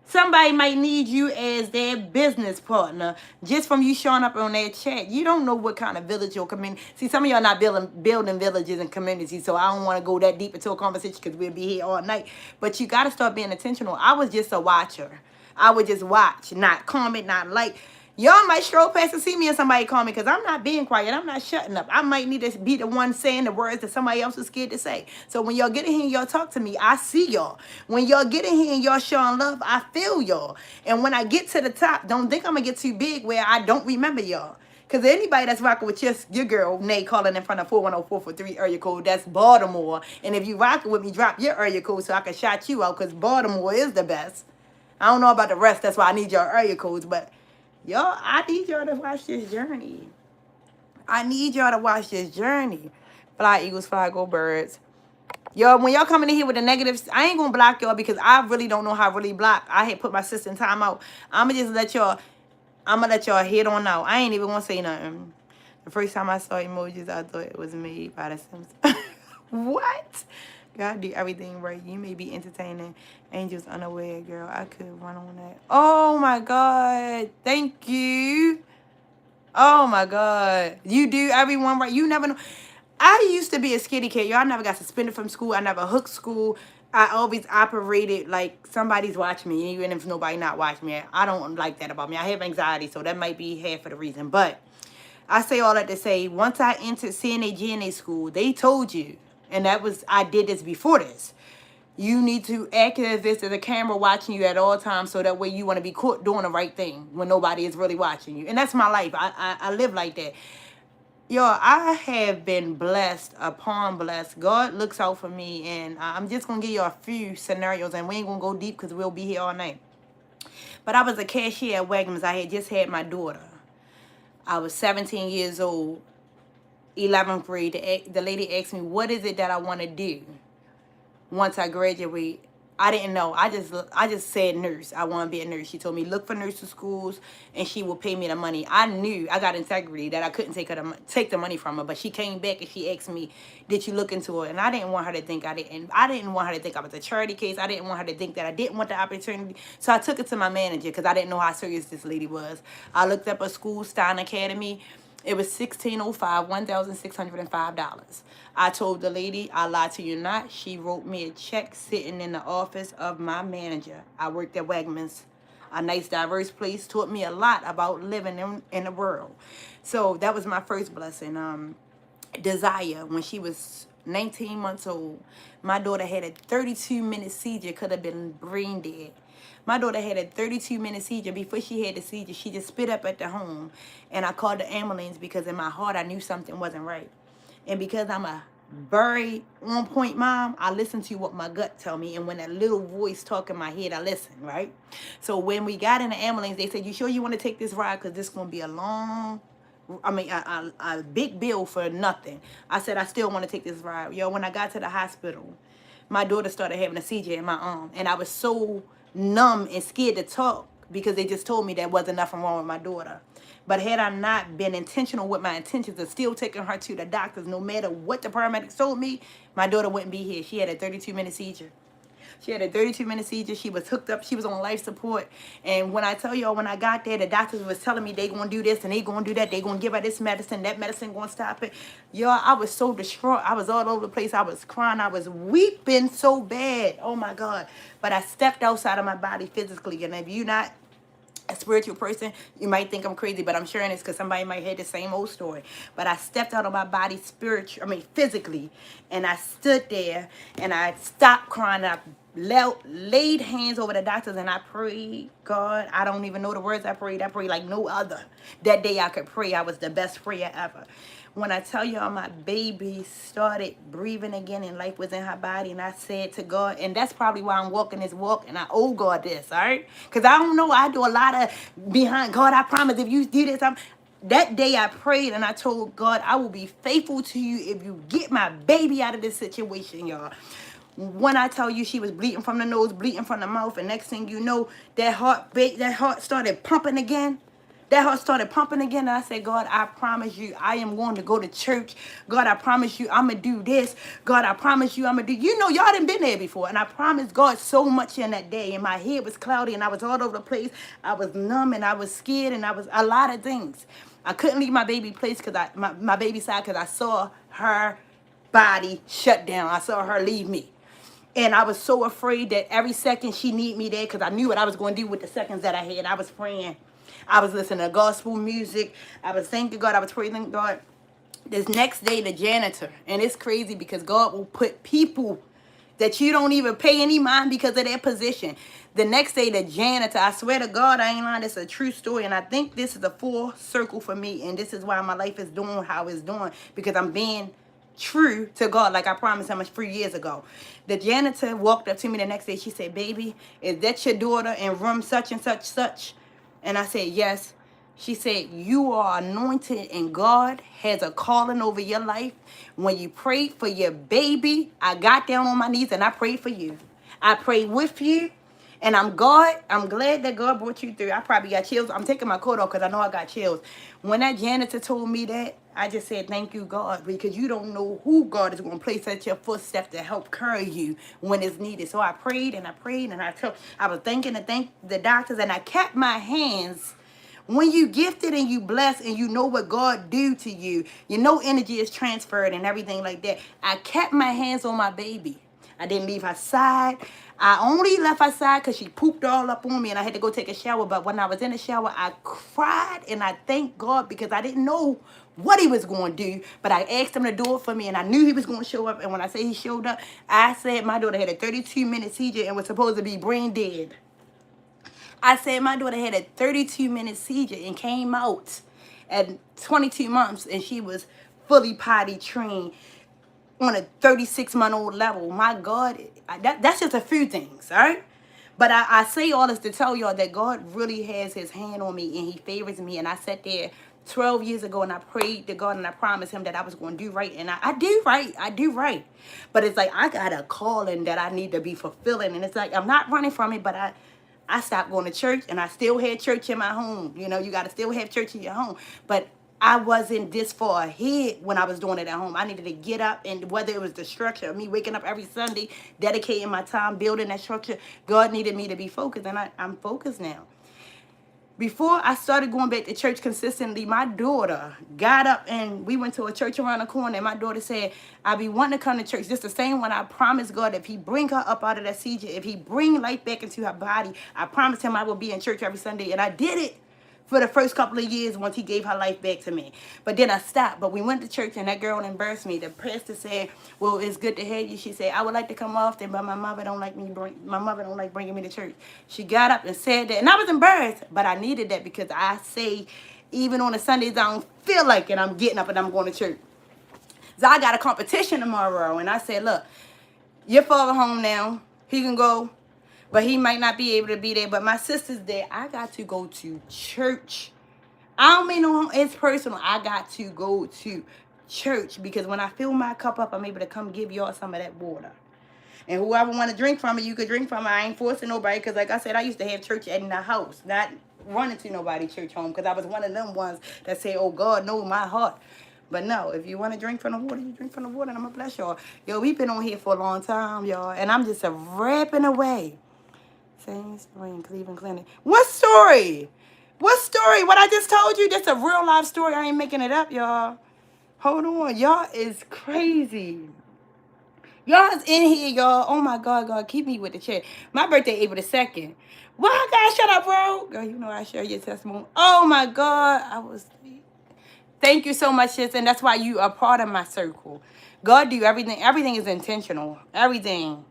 Somebody might need you as their business partner just from you showing up on their chat. You don't know what kind of village or community. See, some of y'all not building villages and communities, so I don't want to go that deep into a conversation because we'll be here all night. But you got to start being intentional. I was just a watcher. I would just watch, not comment, not like. Y'all might stroll past and see me and somebody call me because I'm not being quiet. I'm not shutting up. I might need to be the one saying the words that somebody else is scared to say. So when y'all get in here and y'all talk to me, I see y'all. When y'all get in here and y'all showing love, I feel y'all. And when I get to the top, don't think I'm going to get too big where I don't remember y'all. Because anybody that's rocking with your girl, Nay, calling in front of 410-443 area code, that's Baltimore. And if you rocking with me, drop your area code so I can shout you out because Baltimore is the best. I don't know about the rest. That's why I need your area codes, but y'all, I need y'all to watch this journey. I need y'all to watch this journey. Fly Eagles, fly, go birds. Y'all, when y'all coming in here with the negatives, I ain't gonna block y'all because I really don't know how to really block. I had put my sister in timeout. I'ma let y'all head on out. I ain't even gonna say nothing. The first time I saw emojis, I thought it was made by the Simpsons. What? God do everything right. You may be entertaining. Angels unaware, girl. I could run on that. Oh my God. Thank you. Oh my God. You do everyone right. You never know. I used to be a skinny kid. Y'all never got suspended from school. I never hooked school. I always operated like somebody's watching me, even if nobody not watching me. I don't like that about me. I have anxiety, so that might be half of the reason. But I say all that to say, once I entered CNA, GNA school, they told you, and I did this before this. You need to act as if there's a camera watching you at all times, so that way you want to be caught doing the right thing when nobody is really watching you. And that's my life. I live like that. Yo, I have been blessed upon blessed. God looks out for me, and I'm just going to give you a few scenarios, and we ain't going to go deep because we'll be here all night. But I was a cashier at Wegmans. I had just had my daughter. I was 17 years old, 11th grade. The lady asked me, what is it that I want to do once I graduate? I didn't know. I just said nurse. I want to be a nurse. She told me look for nursing schools and she will pay me the money. I knew I got integrity that I couldn't take the money from her. But she came back and she asked me, did you look into it? And I didn't want her to think I didn't. I didn't want her to think I was a charity case. I didn't want her to think that I didn't want the opportunity. So I took it to my manager because I didn't know how serious this lady was. I looked up a school, Stein Academy. It was $1,605, $1,605. I told the lady, I lied to you not. She wrote me a check sitting in the office of my manager. I worked at Wegmans, a nice, diverse place. Taught me a lot about living in the world. So that was my first blessing. Desire, when she was 19 months old, my daughter had a 32-minute seizure, could have been brain dead. My daughter had a 32-minute seizure. Before she had the seizure, she just spit up at the home. And I called the ambulance because in my heart, I knew something wasn't right. And because I'm a very on-point mom, I listen to what my gut tell me. And when that little voice talk in my head, I listen, right? So when we got in the ambulance, they said, you sure you want to take this ride? Because this is going to be a big bill for nothing. I said, I still want to take this ride. Yo, when I got to the hospital, my daughter started having a seizure in my arm. And I was so numb and scared to talk because they just told me there wasn't nothing wrong with my daughter. But had I not been intentional with my intentions of still taking her to the doctors, no matter what the paramedics told me, my daughter wouldn't be here. She had a 32-minute seizure. She had a 32-minute seizure. She was hooked up. She was on life support. And when I tell y'all, when I got there, the doctors was telling me they gonna do this and they gonna do that. They gonna give her this medicine. That medicine gonna stop it. Y'all, I was so distraught. I was all over the place. I was crying. I was weeping so bad. Oh my God. But I stepped outside of my body physically. And if you're not a spiritual person, you might think I'm crazy, but I'm sharing this because somebody might hear the same old story. But I stepped out of my body physically, and I stood there and I stopped crying. And I laid hands over the doctors and I prayed. God, I don't even know the words I prayed. I prayed like no other. That day I could pray. I was the best prayer ever. When I tell y'all my baby started breathing again and life was in her body, and I said to God, and that's probably why I'm walking this walk, and I owe God this, all right? Because I don't know, I do a lot of behind God, I promise if you do this, that day I prayed and I told God, I will be faithful to you if you get my baby out of this situation, y'all. When I tell you she was bleeding from the nose, bleeding from the mouth, and next thing you know, that heart started pumping again. That heart started pumping again. And I said, God, I promise you, I am going to go to church. God, I promise you, I'm going to do this. God, I promise you, I'm going to do. You know, y'all done been there before. And I promised God so much in that day. And my head was cloudy and I was all over the place. I was numb and I was scared and I was a lot of things. I couldn't leave my baby place because my baby side because I saw her body shut down. I saw her leave me. And I was so afraid that every second she need me there because I knew what I was going to do with the seconds that I had. I was praying. I was listening to gospel music. I was thanking God. I was praising God. This next day, the janitor. And it's crazy because God will put people that you don't even pay any mind because of their position. The next day, the janitor, I swear to God, I ain't lying. It's a true story. And I think this is a full circle for me. And this is why my life is doing how it's doing. Because I'm being true to God like I promised him 3 years ago. The janitor walked up to me the next day. She said, baby, is that your daughter in room such and such such? And I said, yes. She said, you are anointed and God has a calling over your life. When you prayed for your baby, I got down on my knees and I prayed for you. I prayed with you. And I'm glad that God brought you through. I probably got chills. I'm taking my coat off because I know I got chills. When that janitor told me that, I just said, thank you, God, because you don't know who God is going to place at your footsteps to help carry you when it's needed. So I prayed and I prayed and I was thanking and thank the doctors and I kept my hands. When you gifted and you blessed and you know what God do to you, you know energy is transferred and everything like that. I kept my hands on my baby. I didn't leave her side. I only left her side because she pooped all up on me and I had to go take a shower. But when I was in the shower, I cried and I thanked God because I didn't know what he was going to do. But I asked him to do it for me and I knew he was going to show up. And when I say he showed up, I said my daughter had a 32-minute seizure and was supposed to be brain dead. I said my daughter had a 32-minute seizure and came out at 22 months and she was fully potty trained on a 36-month-old level. My God, that's just a few things, all right? But I say all this to tell y'all that God really has his hand on me and he favors me. And I sat there 12 years ago and I prayed to God and I promised him that I was going to do right. And I do right. I do right. But it's like I got a calling that I need to be fulfilling. And it's like I'm not running from it, but I stopped going to church and I still had church in my home. You know, you got to still have church in your home. But I wasn't this far ahead when I was doing it at home. I needed to get up, and whether it was the structure of me waking up every Sunday, dedicating my time, building that structure, God needed me to be focused, and I'm focused now. Before I started going back to church consistently, my daughter got up and we went to a church around the corner and my daughter said, I be wanting to come to church. Just the same one I promised God, if he bring her up out of that seizure, if he bring life back into her body, I promised him I will be in church every Sunday. And I did it for the first couple of years once he gave her life back to me. But then I stopped. But we went to church and that girl embarrassed me. The pastor said, well, it's good to have you. She said, I would like to come often, but my mother don't like bringing me to church. She got up and said that. And I was embarrassed, but I needed that because I say, even on the Sundays, I don't feel like it. I'm getting up and I'm going to church. So I got a competition tomorrow. And I said, look, your father home now. He can go. But he might not be able to be there. But my sister's there. I got to go to church. I don't mean no, it's personal. I got to go to church. Because when I fill my cup up, I'm able to come give y'all some of that water. And whoever want to drink from it, you could drink from it. I ain't forcing nobody. Because like I said, I used to have church in the house. Not running to nobody's church home. Because I was one of them ones that say, oh, God knows my heart. But no, if you want to drink from the water, you drink from the water, and I'm going to bless y'all. Yo, we've been on here for a long time, y'all, and I'm just rapping away. Same story in Cleveland Clinic. What story? What story? What I just told you? That's a real life story. I ain't making it up, y'all. Hold on. Y'all is crazy. Y'all is in here, y'all. Oh my God, God, keep me with the chat. My birthday April the 2nd. Why, God, shut up, bro? Girl, you know I share your testimony. Oh my God. Thank you so much, sis. And that's why you are part of my circle. God do everything. Everything is intentional. Everything.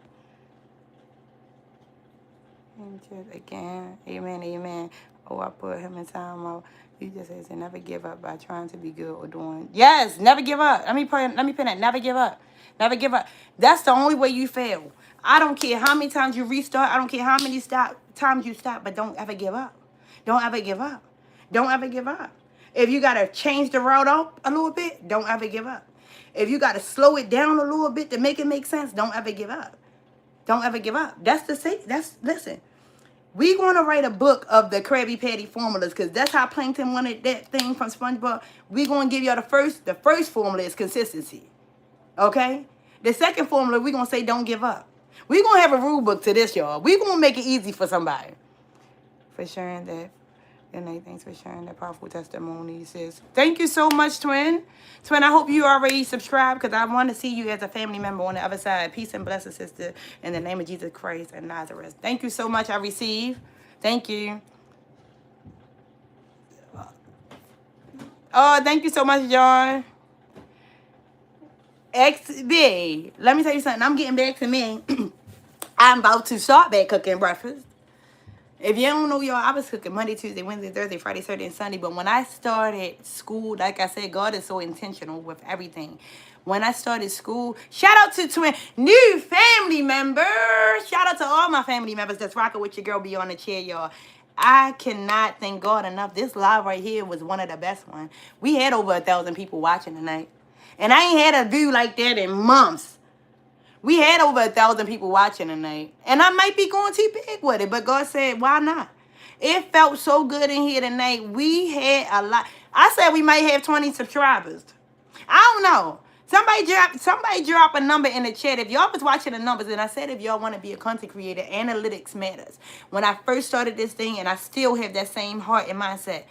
Again, amen, amen. Oh, I put him in time out. You just say to never give up by trying to be good or doing. Yes, never give up. Let me put that. Never give up. Never give up. That's the only way you fail. I don't care how many times you restart. I don't care how many times you stop, but don't ever give up. Don't ever give up. Don't ever give up. If you gotta change the route up a little bit, don't ever give up. If you gotta slow it down a little bit to make it make sense, don't ever give up. Don't ever give up. Listen. We going to write a book of the Krabby Patty formulas because that's how Plankton wanted that thing from SpongeBob. We going to give y'all the first formula is consistency. Okay? The second formula, we going to say don't give up. We going to have a rule book to this, y'all. We going to make it easy for somebody. For sharing that. And thanks for sharing that powerful testimony, sis. Thank you so much, Twin. Twin, I hope you already subscribed because I want to see you as a family member on the other side. Peace and blessings, sister, in the name of Jesus Christ and Nazareth. Thank you so much. I receive. Thank you. Oh, thank you so much, John. XB. Let me tell you something. I'm getting back to me. I'm about to start back cooking breakfast. If you don't know, y'all, I was cooking Monday, Tuesday, Wednesday, Thursday, Friday, Saturday, and Sunday. But when I started school, like I said, God is so intentional with everything. When I started school, shout out to twin new family members. Shout out to all my family members that's rocking with your girl be on the chair, y'all. I cannot thank God enough. This live right here was one of the best ones. We had over 1,000 people watching tonight. And I ain't had a view like that in months. We had over 1,000 people watching tonight. And I might be going too big with it. But God said, why not? It felt so good in here tonight. We had a lot. I said we might have 20 subscribers. I don't know. Somebody drop a number in the chat. If y'all was watching the numbers, and I said if y'all want to be a content creator, analytics matters. When I first started this thing, and I still have that same heart and mindset.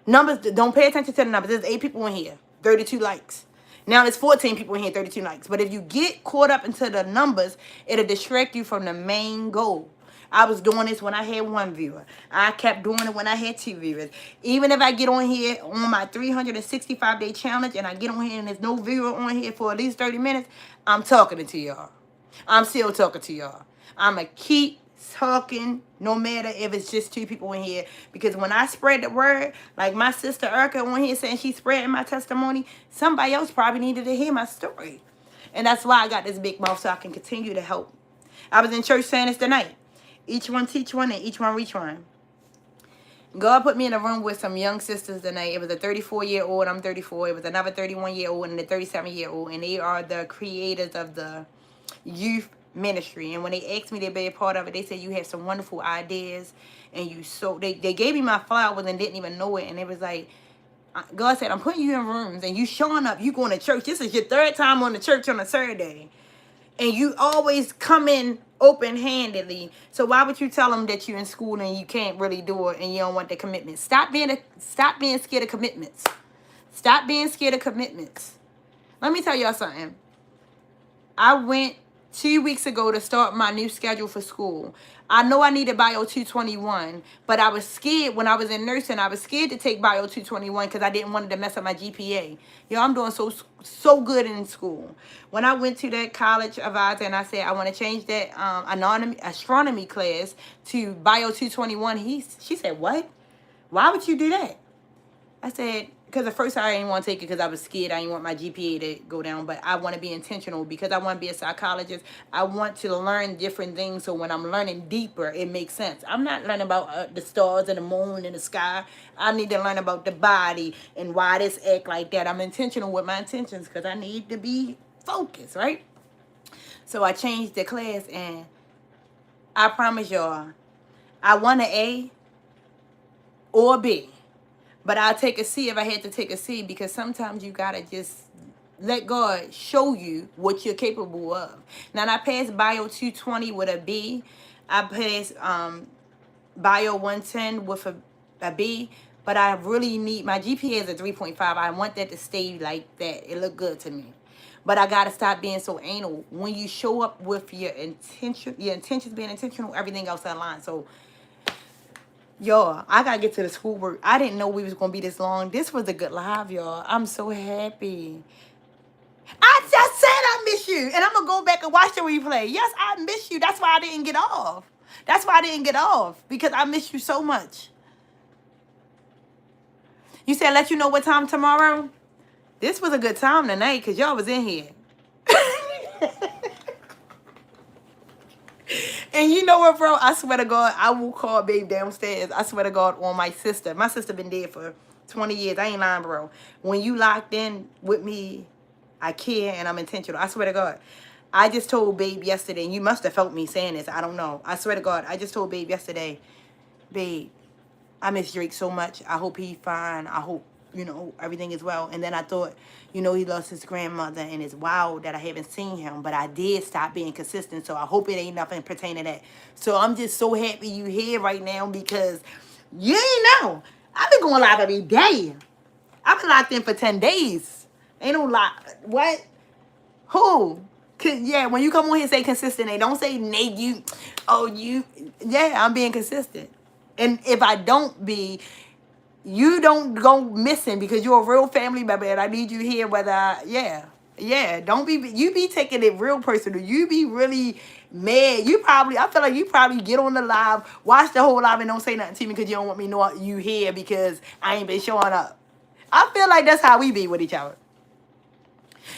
Numbers, don't pay attention to the numbers. There's 8 people in here, 32 likes. Now there's 14 people in here, 32 likes. But if you get caught up into the numbers, it'll distract you from the main goal. I was doing this when I had 1 viewer. I kept doing it when I had 2 viewers. Even if I get on here on my 365-day challenge and I get on here and there's no viewer on here for at least 30 minutes, I'm talking to y'all. I'm still talking to y'all. I'm going to keep talking no matter if it's just 2 people in here, because when I spread the word, like my sister Erica on here saying she's spreading my testimony, somebody else probably needed to hear my story. And that's why I got this big mouth, so I can continue to help. I was in church saying this tonight. Each one teach one and each one reach one. God put me in a room with some young sisters tonight. It was a 34-year-old, I'm 34. It was another 31-year-old and a 37-year-old, and they are the creators of the youth ministry. And when they asked me to be a part of it, they said you have some wonderful ideas, and they gave me my flowers and didn't even know it. And it was like, God said, I'm putting you in rooms and you showing up, you going to church. This is your 3rd time on the church on a Saturday, and you always come in open-handedly. So why would you tell them that you're in school and you can't really do it and you don't want the commitment? Stop being scared of commitments. Stop being scared of commitments. Let me tell y'all something. I went 2 weeks ago to start my new schedule for school. I know I needed Bio 221, but I was scared when I was in nursing. I was scared to take Bio 221 because I didn't want it to mess up my GPA. Yo, I'm doing so good in school. When I went to that college advisor and I said I want to change that astronomy class to Bio 221, she said, what? Why would you do that? I said, because at first I didn't want to take it because I was scared. I didn't want my GPA to go down, but I want to be intentional because I want to be a psychologist. I want to learn different things, so when I'm learning deeper, it makes sense. I'm not learning about the stars and the moon and the sky. I need to learn about the body and why this act like that. I'm intentional with my intentions because I need to be focused, right? So I changed the class, and I promise y'all, I want an A or a B. But I'll take a C if I had to take a C, because sometimes you gotta just let God show you what you're capable of. Now, I passed Bio 220 with a B. I passed Bio 110 with a B. But I really need, my GPA is a 3.5. I want that to stay like that. It look good to me. But I gotta stop being so anal. When you show up with your intentions being intentional, everything else aligns. So, y'all, I gotta get to the schoolwork. I didn't know we was gonna be this long. This was a good live, y'all. I'm so happy. I just said I miss you. And I'm gonna go back and watch the replay. Yes, I miss you. That's why I didn't get off. That's why I didn't get off. Because I miss you so much. You said let you know what time tomorrow? This was a good time tonight because y'all was in here. And you know what, bro? I swear to God, I will call babe downstairs. I swear to God, on my sister. My sister been dead for 20 years. I ain't lying, bro. When you locked in with me, I care and I'm intentional. I swear to God. I just told babe yesterday, and you must have felt me saying this. I don't know. I swear to God, I just told babe yesterday, babe, I miss Drake so much. I hope he's fine. I hope, everything is well. And then I thought, he lost his grandmother, and it's wild that I haven't seen him. But I did stop being consistent, so I hope it ain't nothing pertaining to that. So I'm just so happy you here right now, because you ain't know. I've been going live every day. I've been locked in for 10 days. Ain't no lock. What? Who? Yeah, when you come on here and say consistent, they don't say Nate, I'm being consistent. And if I don't be, you don't go missing, because you're a real family member and I need you here don't be, you be taking it real personal. You be really mad. I feel like you probably get on the live, watch the whole live and don't say nothing to me because you don't want me to know you here because I ain't been showing up. I feel like that's how we be with each other.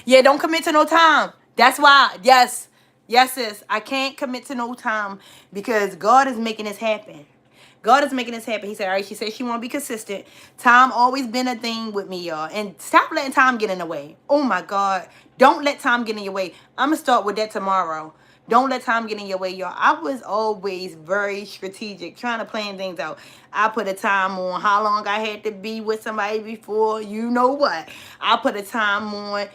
Yeah, don't commit to no time. That's why, yes, sis, I can't commit to no time because God is making this happen. God is making this happen. He said, all right, she said she want to be consistent. Time always been a thing with me, y'all. And stop letting time get in the way. Oh, my God. Don't let time get in your way. I'm going to start with that tomorrow. Don't let time get in your way, y'all. I was always very strategic, trying to plan things out. I put a time on how long I had to be with somebody before. You know what? I put a time on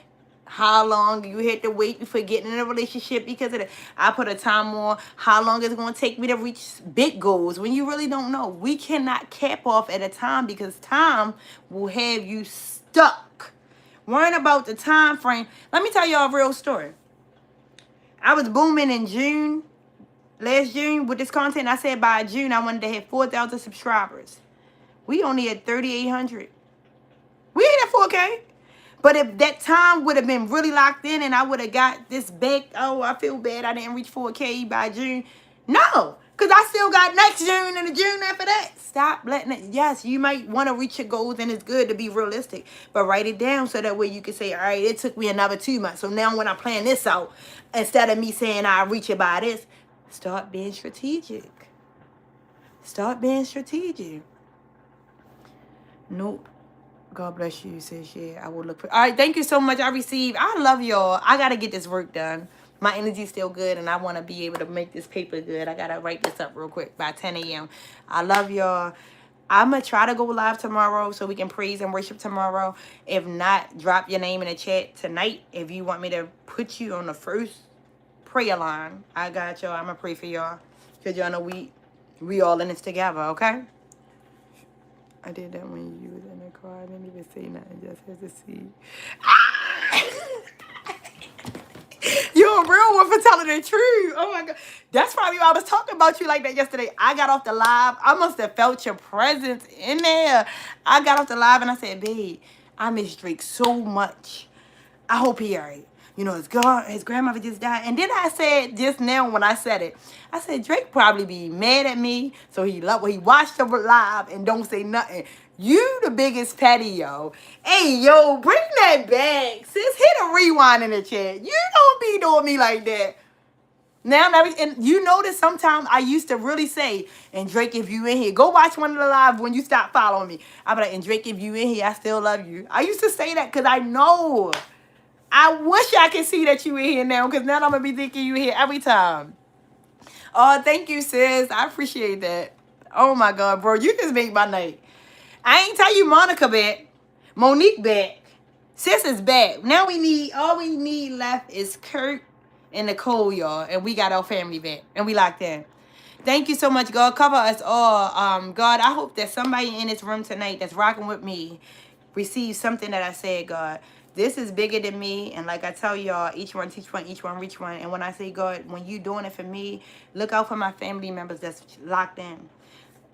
how long you had to wait before getting in a relationship because of that. I put a time on how long it's going to take me to reach big goals when you really don't know. We cannot cap off at a time because time will have you stuck. Worrying about the time frame. Let me tell y'all a real story. I was booming in last June with this content. I said by June I wanted to have 4,000 subscribers. We only had 3,800. We ain't at 4K. But if that time would have been really locked in and I would have got this back, oh, I feel bad I didn't reach 4K by June. No, because I still got next June and the June after that. Stop letting it. Yes, you might want to reach your goals and it's good to be realistic. But write it down so that way you can say, all right, it took me another 2 months. So now when I plan this out, instead of me saying I'll reach it by this, start being strategic. Start being strategic. Nope. God bless you, sis. Yeah, I will look for. All right, thank you so much. I love y'all. I got to get this work done. My energy's still good, and I want to be able to make this paper good. I got to write this up real quick by 10 a.m. I love y'all. I'm going to try to go live tomorrow so we can praise and worship tomorrow. If not, drop your name in the chat tonight if you want me to put you on the first prayer line. I got y'all. I'm going to pray for y'all because y'all know we all in this together, okay? I did that when you was in the car. I didn't even say nothing. Just had to see. You're a real one for telling the truth. Oh, my God. That's probably why I was talking about you like that yesterday. I got off the live. I must have felt your presence in there. I got off the live and I said, babe, I miss Drake so much. I hope he all right. His grandmother just died. And then I said just now when I said it, I said, Drake probably be mad at me. So he watched the live and don't say nothing. You the biggest petty, yo. Hey, yo, bring that back. Sis, hit a rewind in the chat. You don't be doing me like that. Now, and you notice sometimes I used to really say, and Drake, if you in here, go watch one of the live when you stop following me. I'm like, and Drake, if you in here, I still love you. I used to say that because I know. I wish I could see that you in here now because now I'm going to be thinking you here every time. Oh, thank you, sis. I appreciate that. Oh, my God, bro. You just made my night. I ain't tell you Monica back. Monique back. Sis is back. Now all we need left is Kurt and Nicole, y'all. And we got our family back. And we locked in. Thank you so much, God. Cover us all. God, I hope that somebody in this room tonight that's rocking with me receives something that I said, God. This is bigger than me. And like I tell y'all, each one teach one, each one reach one. And when I say, God, when you doing it for me, look out for my family members that's locked in.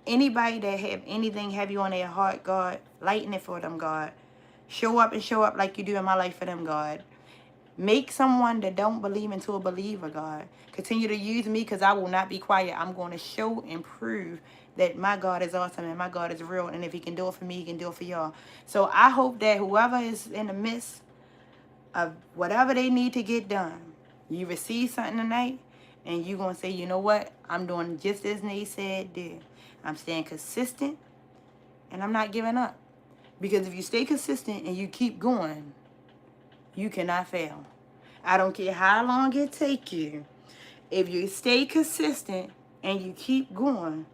Anybody that have anything heavy on their heart, God, lighten it for them, God. Show up and show up like you do in my life for them, God. Make someone that don't believe into a believer, God. Continue to use me because I will not be quiet. I'm going to show and prove that my God is awesome and my God is real. And if he can do it for me, he can do it for y'all. So I hope that whoever is in the midst of whatever they need to get done, you receive something tonight and you're going to say, you know what? I'm doing just as Nate said did. I'm staying consistent and I'm not giving up. Because if you stay consistent and you keep going, you cannot fail. I don't care how long it take you. If you stay consistent and you keep going,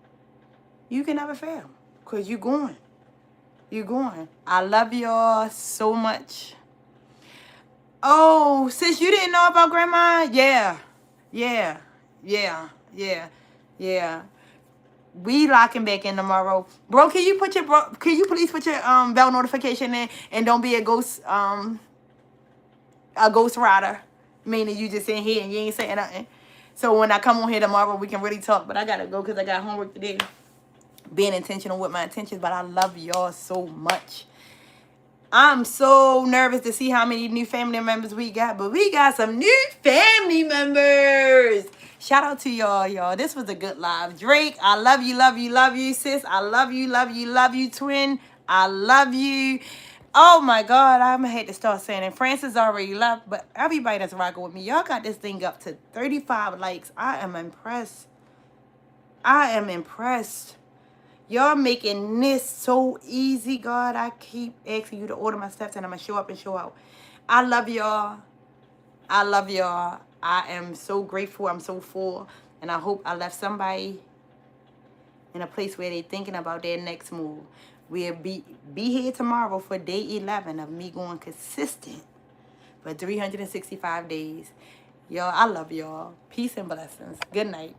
you can never fail. Because you're going. You're going. I love y'all so much. Oh, sis, you didn't know about Grandma? Yeah. We locking back in tomorrow. Bro, can you please put your bell notification in and don't be a ghost rider. Meaning you just in here and you ain't saying nothing. So when I come on here tomorrow, we can really talk. But I gotta go because I got homework today. Being intentional with my intentions. But I love y'all so much. I'm so nervous to see how many new family members we got. But we got some new family members. Shout out to y'all. This was a good live. Drake, I love you, sis. I love you, twin. I love you. Oh my God, I'm gonna have to start saying it. Francis already left, but everybody that's rocking with me, y'all got this thing up to 35 likes. I am impressed. Y'all making this so easy, God. I keep asking you to order my steps and I'm gonna show up and show out. I love y'all. I am so grateful. I'm so full. And I hope I left somebody in a place where they're thinking about their next move. We'll be here tomorrow for day 11 of me going consistent for 365 days. Y'all, I love y'all. Peace and blessings. Good night.